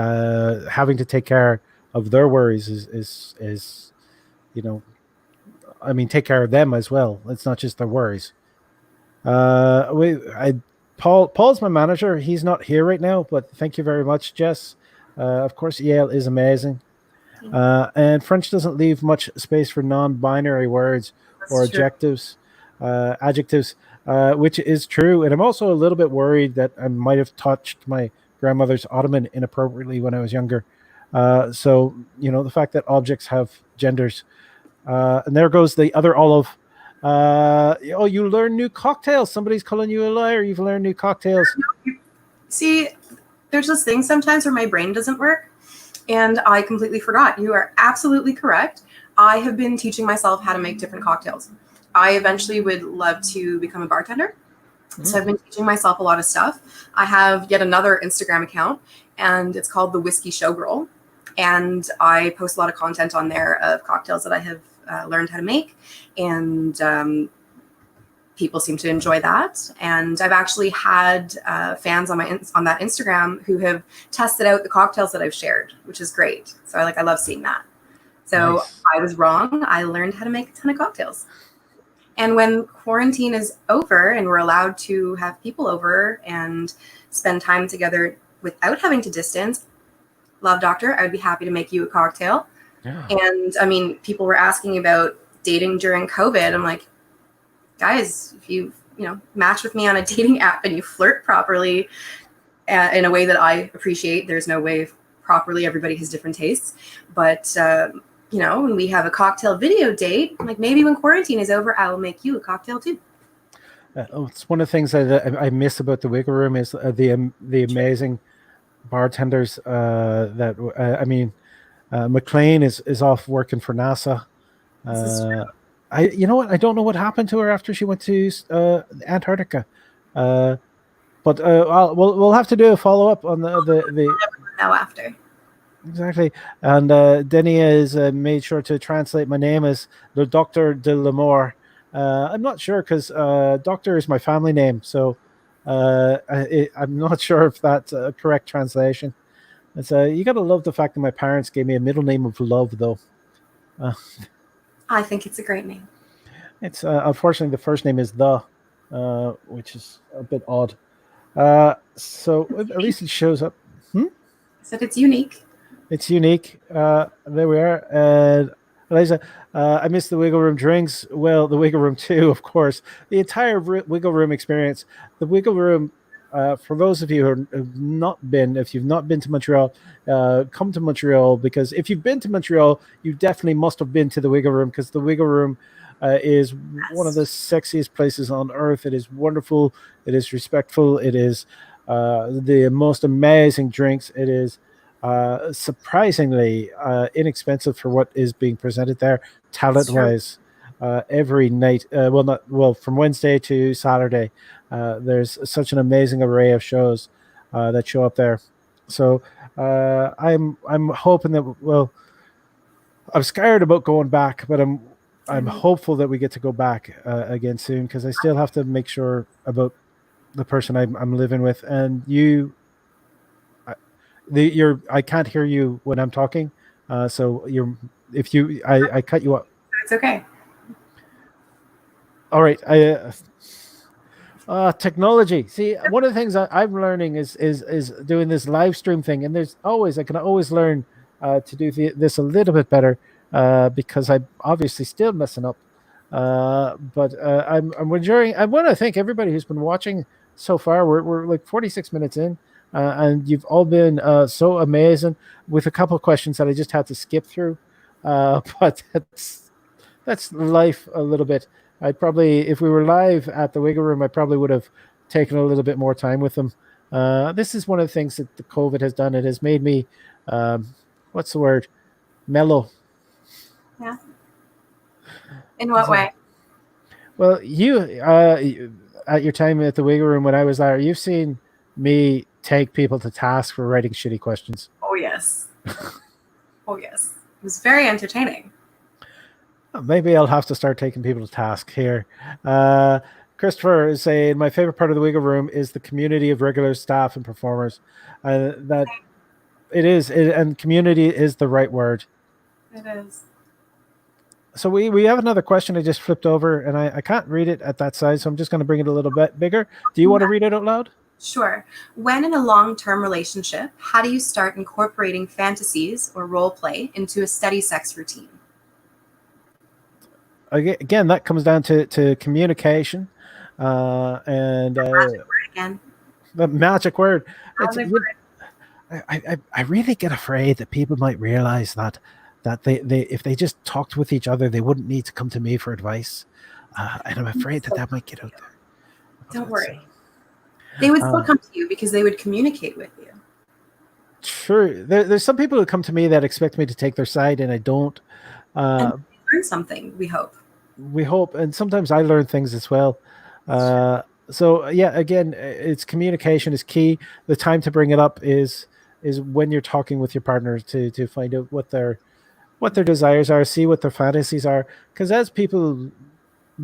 having to take care of their worries is I mean, take care of them as well. It's not just their worries. Paul's my manager. He's not here right now, but thank you very much, Jess. Of course, Yael is amazing. And French doesn't leave much space for non-binary words or adjectives, which is true. And I'm also a little bit worried that I might have touched my grandmother's ottoman inappropriately when I was younger. So, the fact that objects have genders. And there goes the other Olive. You learn new cocktails. Somebody's calling you a liar. You've learned new cocktails. See, there's this thing sometimes where my brain doesn't work, and I completely forgot. You are absolutely correct. I have been teaching myself how to make different cocktails. I eventually would love to become a bartender. So I've been teaching myself a lot of stuff. I have yet another Instagram account, and it's called The Whiskey Showgirl. And I post a lot of content on there of cocktails that I have learned how to make. And people seem to enjoy that. And I've actually had fans on that Instagram who have tested out the cocktails that I've shared, which is great. So I love seeing that. So nice. I was wrong. I learned how to make a ton of cocktails. And when quarantine is over and we're allowed to have people over and spend time together without having to distance, Love Doctor, I would be happy to make you a cocktail. Yeah. And I mean, people were asking about dating during COVID. I'm like, guys, if you match with me on a dating app and you flirt properly in a way that I appreciate, there's no way properly, everybody has different tastes. But when we have a cocktail video date, like maybe when quarantine is over, I will make you a cocktail too. It's one of the things that I miss about the Wiggle Room is the amazing bartenders. McLean is off working for NASA. I don't know what happened to her after she went to Antarctica. But we'll have to do a follow up on the now after. Exactly. And Denny has made sure to translate my name as the Doctor de Lamore. I'm not sure because Doctor is my family name, so I'm not sure if that's a correct translation. It's you gotta love the fact that my parents gave me a middle name of love, though. I think it's a great name. It's unfortunately the first name is the. which is a bit odd. So at least it shows up. Hmm? I said it's unique. It's unique. There we are. And Eliza, I missed the Wiggle Room drinks. Well, the Wiggle Room too, of course. The entire Wiggle Room experience. The Wiggle Room, for those of you who have not been, if you've not been to Montreal, come to Montreal, because if you've been to Montreal, you definitely must have been to the Wiggle Room, because the Wiggle Room is one of the sexiest places on earth. It is wonderful. It is respectful. It is the most amazing drinks. It is surprisingly inexpensive for what is being presented there, talent wise. Every night, from Wednesday to Saturday, there's such an amazing array of shows that show up there. So I'm hoping that, well, I'm scared about going back, but I'm hopeful that we get to go back again soon, because I still have to make sure about the person I'm living with. And you, I can't hear you when I'm talking, so I cut you up. It's okay. All right. Technology. See, one of the things I'm learning is doing this live stream thing, and I can always learn to do this a little bit better, because I'm obviously still messing up. But I'm enjoying. I want to thank everybody who's been watching so far. We're like 46 minutes in, and you've all been so amazing, with a couple of questions that I just had to skip through. But that's life a little bit. I'd probably, if we were live at the Wiggle Room, I probably would have taken a little bit more time with them. This is one of the things that the COVID has done. It has made me, what's the word, mellow. Yeah. In what way? Well, you at your time at the Wiggle Room when I was there, you've seen me take people to task for writing shitty questions. Oh yes. Oh yes. It was very entertaining. Maybe I'll have to start taking people to task here. Christopher is saying, my favorite part of the Wiggle Room is the community of regular staff and performers. That it is, and community is the right word. It is. So we have another question I just flipped over, and I can't read it at that size, so I'm just going to bring it a little bit bigger. Do you want to read it out loud? Sure. When in a long-term relationship, how do you start incorporating fantasies or role play into a steady sex routine? Again, that comes down to communication, and Magic word again. the magic word. Magic word. I really get afraid that people might realize that they if they just talked with each other, they wouldn't need to come to me for advice, and I'm afraid that might get out there. Don't worry. They would still come to you because they would communicate with you. True. There's some people who come to me that expect me to take their side, and I don't. And learn something, we hope. We hope, and sometimes I learn things as well. So yeah, again, it's communication is key. The time to bring it up is when you're talking with your partner to find out what their desires are, see what their fantasies are. Because as people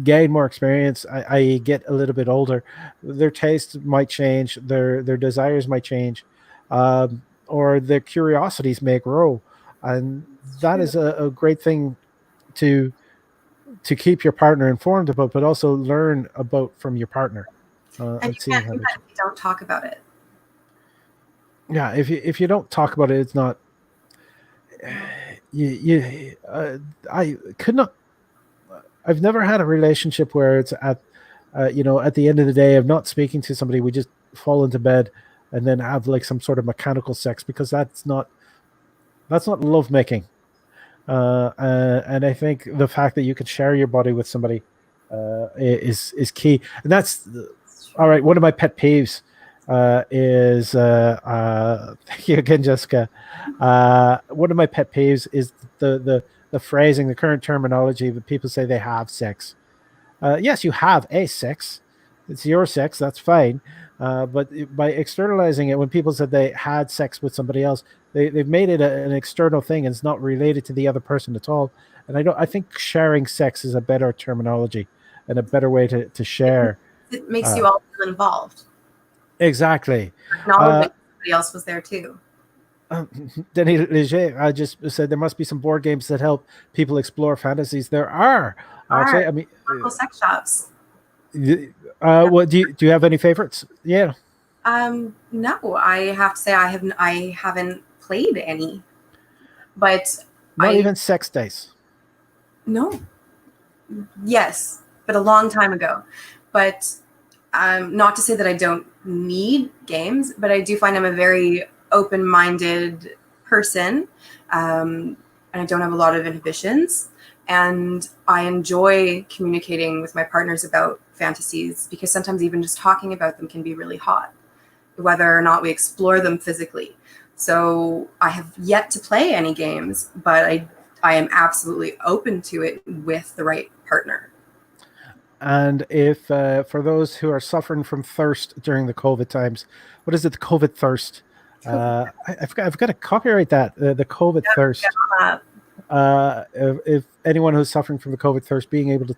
gain more experience, I get a little bit older, their tastes might change, their desires might change, or their curiosities may grow, and that is a great thing to keep your partner informed about, but also learn about from your partner. And you can't do that if you don't talk about it. Yeah, if you don't talk about it, it's not. I could not. I've never had a relationship where it's at the end of the day of not speaking to somebody, we just fall into bed and then have like some sort of mechanical sex, because that's not love making. And I think the fact that you can share your body with somebody is key. And that's all right. One of my pet peeves is thank you again, Jessica. One of my pet peeves is the phrasing, the current terminology that people say they have sex. Yes, you have a sex. It's your sex. That's fine. But by externalizing it, when people said they had sex with somebody else, they've made it an external thing, and it's not related to the other person at all. And I think sharing sex is a better terminology and a better way to share. It makes you all feel involved. Exactly. Acknowledging somebody else was there too. Denis Leger just said there must be some board games that help people explore fantasies. There are. Actually, I mean, local sex shops. What do you have any favorites? Yeah, No, I have to say I haven't played any, but not I even sex dice. no, yes, but a long time ago. But not to say that I don't need games, but I do find I'm a very open-minded person, and I don't have a lot of inhibitions. And I enjoy communicating with my partners about fantasies because sometimes even just talking about them can be really hot, whether or not we explore them physically. So I have yet to play any games, but I am absolutely open to it with the right partner. And if for those who are suffering from thirst during the COVID times, what is it? The COVID thirst. I've got to copyright that. The COVID thirst. Uh, If anyone who's suffering from the COVID thirst, being able to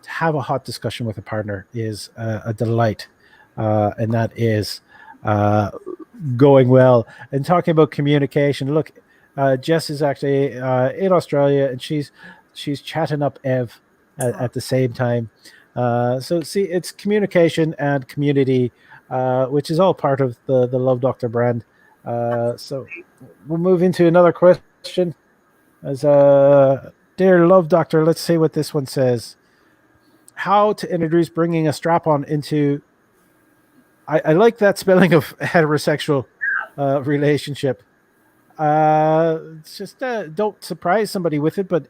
have a hot discussion with a partner is a delight, and that is uh, going well. And talking about communication, look, Jess is actually in Australia, and she's chatting up Ev at the same time. So see, it's communication and community, which is all part of the Love Doctor brand. So we'll move into another question. As dear Love Doctor, let's see what this one says. How to introduce bringing a strap on into. I like that spelling of heterosexual relationship. It's just don't surprise somebody with it, but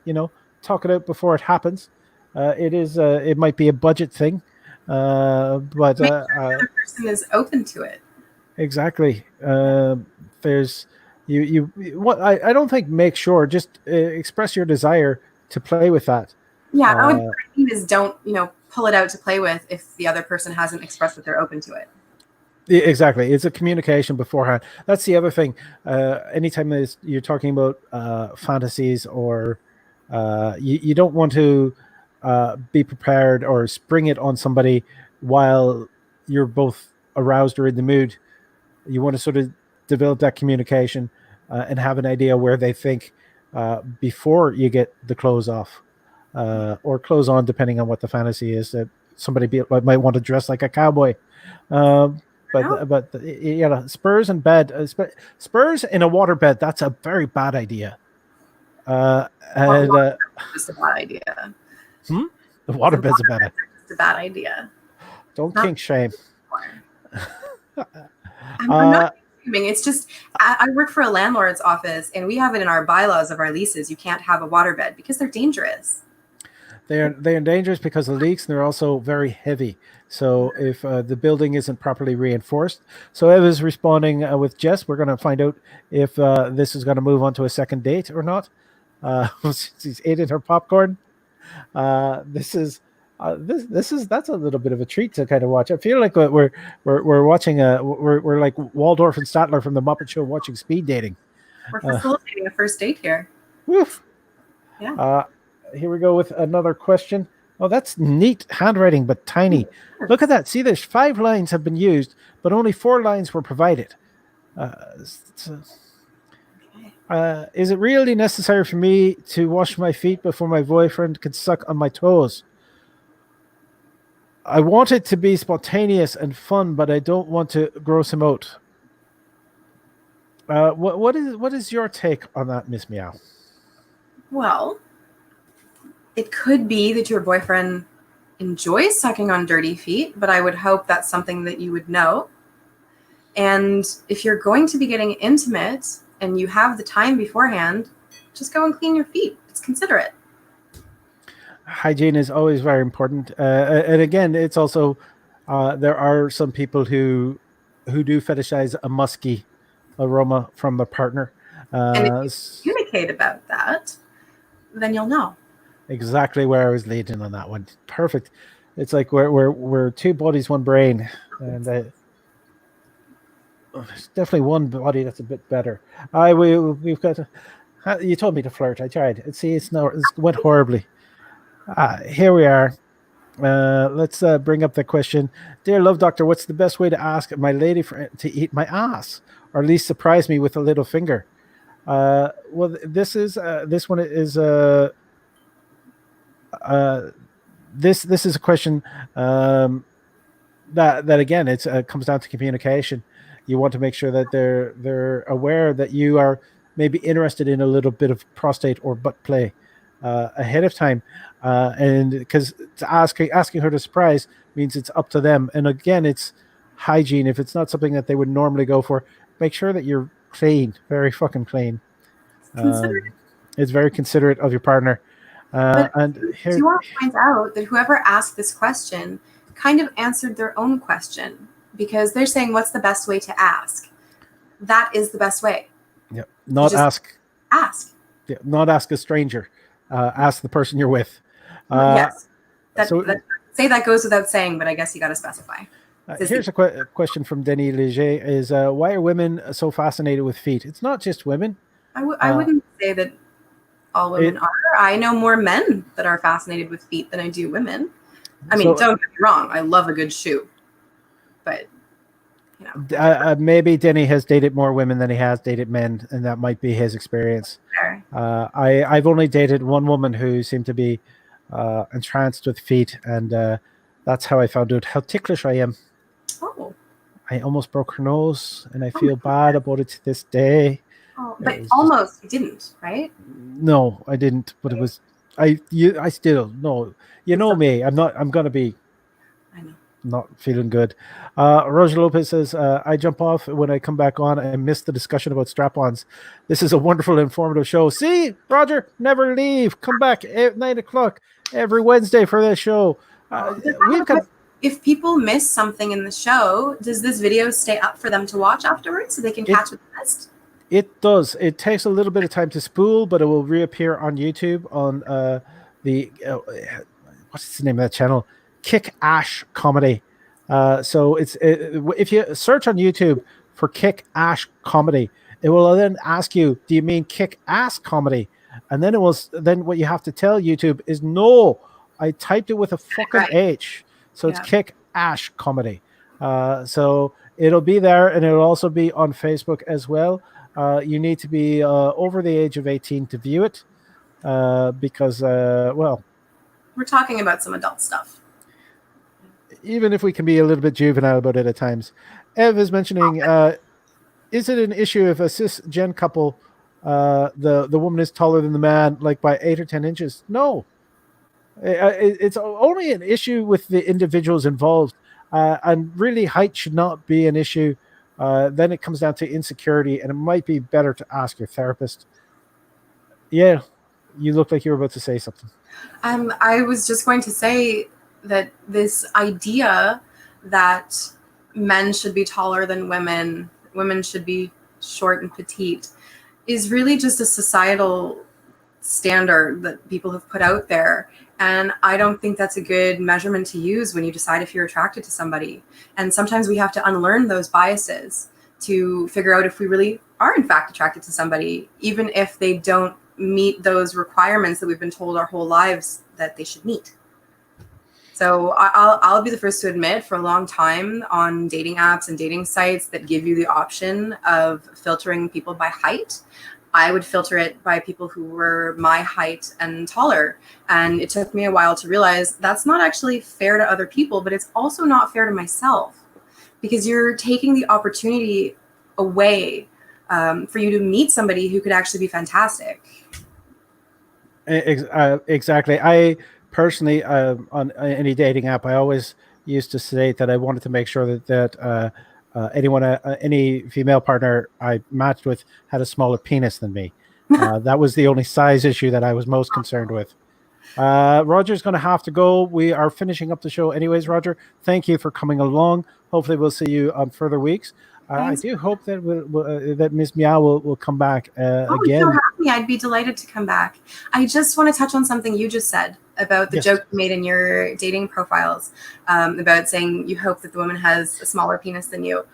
talk it out before it happens. It might be a budget thing, but make sure the other person is open to it. exactly. There's what I don't think make sure, just express your desire to play with that. Yeah, I would Uh, mean is don't pull it out to play with if the other person hasn't expressed that they're open to it. exactly, it's a communication beforehand. That's the other thing. Anytime you're talking about fantasies, or you don't want to be prepared or spring it on somebody while you're both aroused or in the mood. You want to sort of develop that communication and have an idea where they think before you get the clothes off or clothes on, depending on what the fantasy is. That might want to dress like a cowboy. Um, No, but spurs and bed, spurs in a water bed. That's a very bad idea. And just a bad idea. the water bed's a bad idea. It's a bad idea. Don't Not kink shame. I'm not assuming. It's just I work for a landlord's office, and we have it in our bylaws of our leases. You can't have a waterbed because they're dangerous. They're dangerous because of leaks, and they're also very heavy. So if the building isn't properly reinforced, so Ev is responding with Jess. We're going to find out if this is going to move on to a second date or not. She's eating her popcorn. This is that's a little bit of a treat to kind of watch. I feel like we're watching we're like Waldorf and Statler from the Muppet Show watching speed dating. We're facilitating a first date here. Woof. Yeah. Here we go with another question. Oh, that's neat handwriting, but tiny. Look at that. See, there's 5 lines have been used, but only 4 lines were provided. Is it really necessary for me to wash my feet before my boyfriend can suck on my toes? I want it to be spontaneous and fun, but I don't want to gross him out. What is your take on that, Miss Meow? Well, it could be that your boyfriend enjoys sucking on dirty feet, but I would hope that's something that you would know. And if you're going to be getting intimate and you have the time beforehand, just go and clean your feet. It's considerate. Hygiene is always very important, and again, it's also there are some people who do fetishize a musky aroma from their partner. And if you communicate about that, then you'll know. Exactly where I was leading on that one. Perfect. It's like we're 2 bodies, 1 brain, and there's definitely one body that's a bit better. We've got. You told me to flirt. I tried. See, it went horribly. Here we are. Let's bring up the question. Dear Love Doctor, what's the best way to ask my lady friend to eat my ass, or at least surprise me with a little finger? Well, this one is this is a question that again, it's comes down to communication. You want to make sure that they're aware that you are maybe interested in a little bit of prostate or butt play ahead of time, and because asking her to surprise means it's up to them. And again, it's hygiene. If it's not something that they would normally go for, make sure that you're clean, very fucking clean. Consider It's very considerate of your partner. But And do here, you want to point out that whoever asked this question kind of answered their own question because they're saying, what's the best way to ask? That is the best way. yeah, not ask. Ask. Yeah, not ask a stranger. Ask the person you're with. Yes. So, say that goes without saying, but I guess you got to specify. Here's a question from Denis Leger: Is why are women so fascinated with feet? It's not just women. I wouldn't say that all women are. I know more men that are fascinated with feet than I do women. I mean, don't get me wrong. I love a good shoe, but you know, maybe Denny has dated more women than he has dated men, and that might be his experience. I've only dated one woman who seemed to be entranced with feet, and that's how I found out how ticklish I am. Oh. I almost broke her nose, and I feel bad about it to this day. Oh, but almost you didn't, right? No, I didn't. But it was I still no. You know me. I'm gonna be. I know. Not feeling good. Roger Lopez says, I jump off when I come back on. I missed the discussion about strap-ons. This is a wonderful, informative show. See, Roger, never leave. Come back at 9 o'clock every Wednesday for this show. If people miss something in the show, does this video stay up for them to watch afterwards so they can catch what they missed? It does. It takes a little bit of time to spool, but it will reappear on YouTube on the what's the name of that channel? Kick Ash Comedy. So if you search on YouTube for Kick Ash Comedy, it will then ask you, do you mean Kick Ass Comedy? And then then what you have to tell YouTube is, no, I typed it with a fucking H. So it's Kick Ash Comedy. So it'll be there, and it'll also be on Facebook as well. You need to be over the age of 18 to view it because, well, we're talking about some adult stuff. Even if we can be a little bit juvenile about it at times. Ev is mentioning, is it an issue if a cisgen couple, the woman is taller than the man, like by 8 or 10 inches? No. It's only an issue with the individuals involved. And really, height should not be an issue. Then it comes down to insecurity, and it might be better to ask your therapist. Yeah, you look like you were about to say something. I was just going to say that this idea that men should be taller than women should be short and petite, is really just a societal standard that people have put out there. And I don't think that's a good measurement to use when you decide if you're attracted to somebody. And sometimes we have to unlearn those biases to figure out if we really are in fact attracted to somebody, even if they don't meet those requirements that we've been told our whole lives that they should meet. So I'll be the first to admit, for a long time on dating apps and dating sites that give you the option of filtering people by height, I would filter it by people who were my height and taller. And it took me a while to realize that's not actually fair to other people, but it's also not fair to myself, because you're taking the opportunity away for you to meet somebody who could actually be fantastic. Exactly. I personally, on any dating app, I always used to state that I wanted to make sure that any female partner I matched with had a smaller penis than me. That was the only size issue that I was most concerned with. Roger's going to have to go. We are finishing up the show anyways, Roger. Thank you for coming along. Hopefully we'll see you on further weeks. I do hope that that Miss Meow will come back again. So happy. I'd be delighted to come back. I just want to touch on something you just said about the joke you made in your dating profiles, about saying you hope that the woman has a smaller penis than you.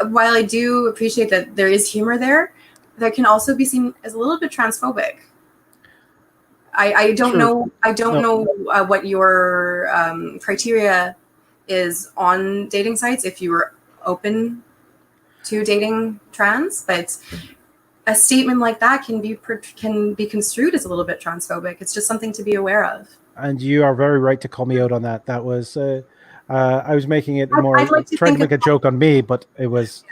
While I do appreciate that there is humor there, that can also be seen as a little bit transphobic. I don't know. I don't know what your criteria is on dating sites, if you were open to dating trans, but a statement like that can be construed as a little bit transphobic. It's just something to be aware of. And you are very right to call me out on that. That was I was making it more I'd like to trying to think make a joke on me, but it was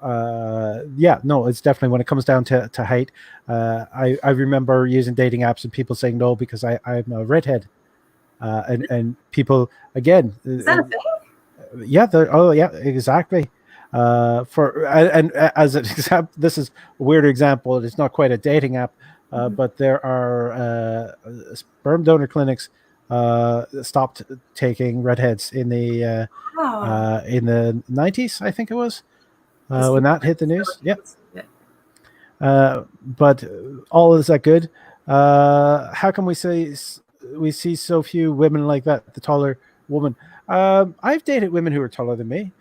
yeah, no, it's definitely when it comes down to height. I remember using dating apps and people saying no because I'm a redhead, and people again, is that a thing? yeah, oh yeah, exactly. For and as an example, this is a weird example. It's not quite a dating app, but there are sperm donor clinics stopped taking redheads Oh, in the 90s, I think it was, these when people that hit the are news. Yeah. so But all is that good? How can we say we see so few women like that? The taller woman. I've dated women who are taller than me.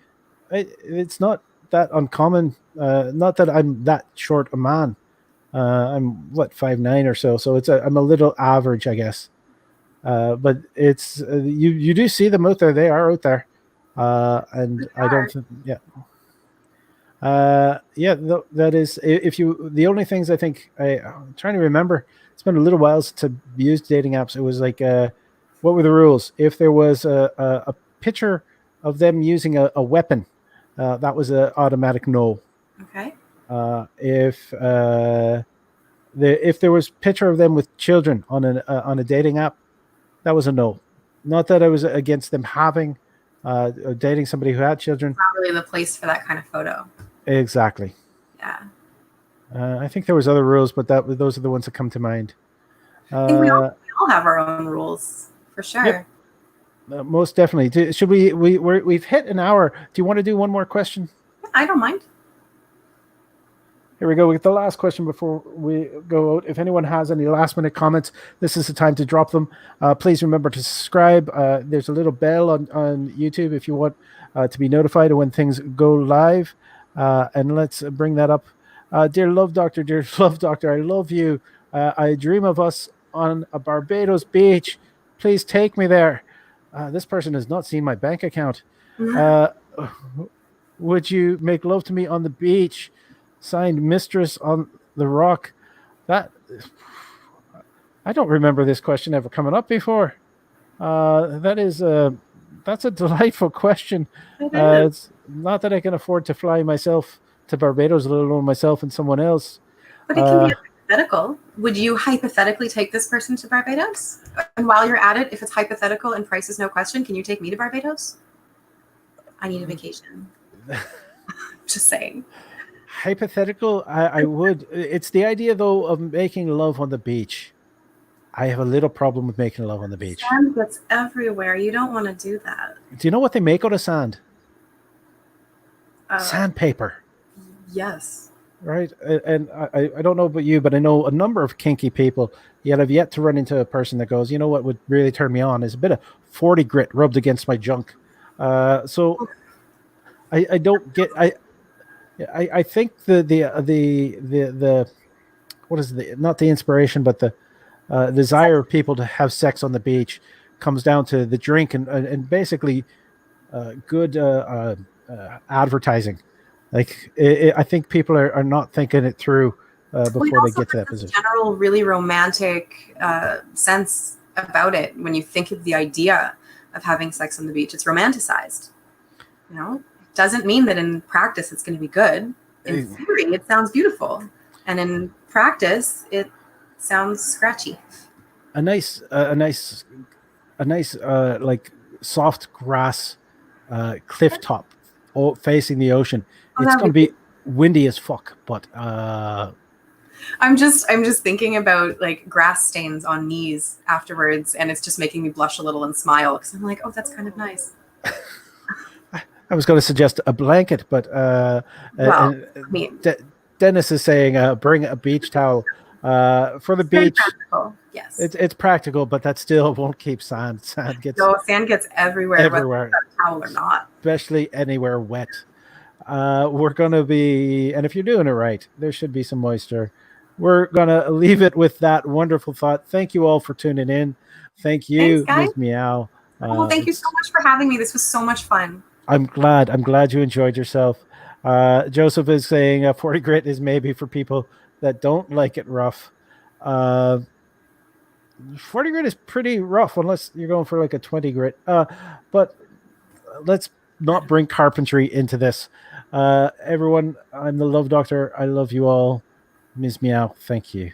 It's not that uncommon. Not that I'm that short a man. I'm what 5'9" or so. So I'm a little average, I guess. But it's you do see them out there. They are out there, and I don't hard. think yeah. Yeah, that is if you the only things I think I'm trying to remember. It's been a little while since I've used dating apps. It was like what were the rules? If there was a picture of them using a weapon, that was an automatic no. Okay. If there was picture of them with children on a dating app, that was a no. Not that I was against them having dating somebody who had children. Not really the place for that kind of photo. Exactly. Yeah. I think there was other rules, but those are the ones that come to mind. I think we all have our own rules for sure. Yep, most definitely. Should we've hit an hour? Do you want to do one more question? I don't mind. Here we go. We get the last question before we go out. If anyone has any last minute comments, this is the time to drop them. Please remember to subscribe. There's a little bell on YouTube if you want to be notified of when things go live. And let's bring that up. Dear Love Doctor, I love you. I dream of us on a Barbados beach. Please take me there. This person has not seen my bank account. Would you make love to me on the beach? Signed, Mistress on the Rock. That I don't remember this question ever coming up before. That's a delightful question. It's not that I can afford to fly myself to Barbados, let alone myself and someone else. But it can be hypothetical. Would you hypothetically take this person to Barbados? And while you're at it, if it's hypothetical and price is no question, can you take me to Barbados? I need a vacation. Just saying. Hypothetical, I would. It's the idea, though, of making love on the beach. I have a little problem with making love on the beach. Sand gets everywhere. You don't want to do that. Do you know what they make out of sand? Sandpaper. Yes. Right. And I don't know about you, but I know a number of kinky people, yet I've yet to run into a person that goes, you know what would really turn me on is a bit of 40 grit rubbed against my junk. So I don't get I think the what is the not the inspiration but the desire of people to have sex on the beach comes down to the drink and basically good advertising. Like I think people are not thinking it through before they get to that position. General really romantic sense about it when you think of the idea of having sex on the beach. It's romanticized. You know, doesn't mean that in practice it's going to be good. In theory, it sounds beautiful, and in practice, it sounds scratchy. A nice like soft grass cliff top facing the ocean. It's going to be windy as fuck, but I'm just thinking about like grass stains on knees afterwards, and it's just making me blush a little and smile because I'm like, oh, that's kind of nice. I was going to suggest a blanket, but Dennis is saying bring a beach towel for the beach. Practical. Yes, it's practical, but that still won't keep sand. Sand gets everywhere, whether a towel or not, especially anywhere wet. We're going to be, and if you're doing it right, there should be some moisture. We're going to leave it with that wonderful thought. Thank you all for tuning in. Thank you, Ms. Meow. Thank you so much for having me. This was so much fun. I'm glad you enjoyed yourself. Joseph is saying 40 grit is maybe for people that don't like it rough. 40 grit is pretty rough unless you're going for like a 20 grit. But let's not bring carpentry into this. Everyone, I'm the Love Doctor. I love you all. Ms. Meow, thank you.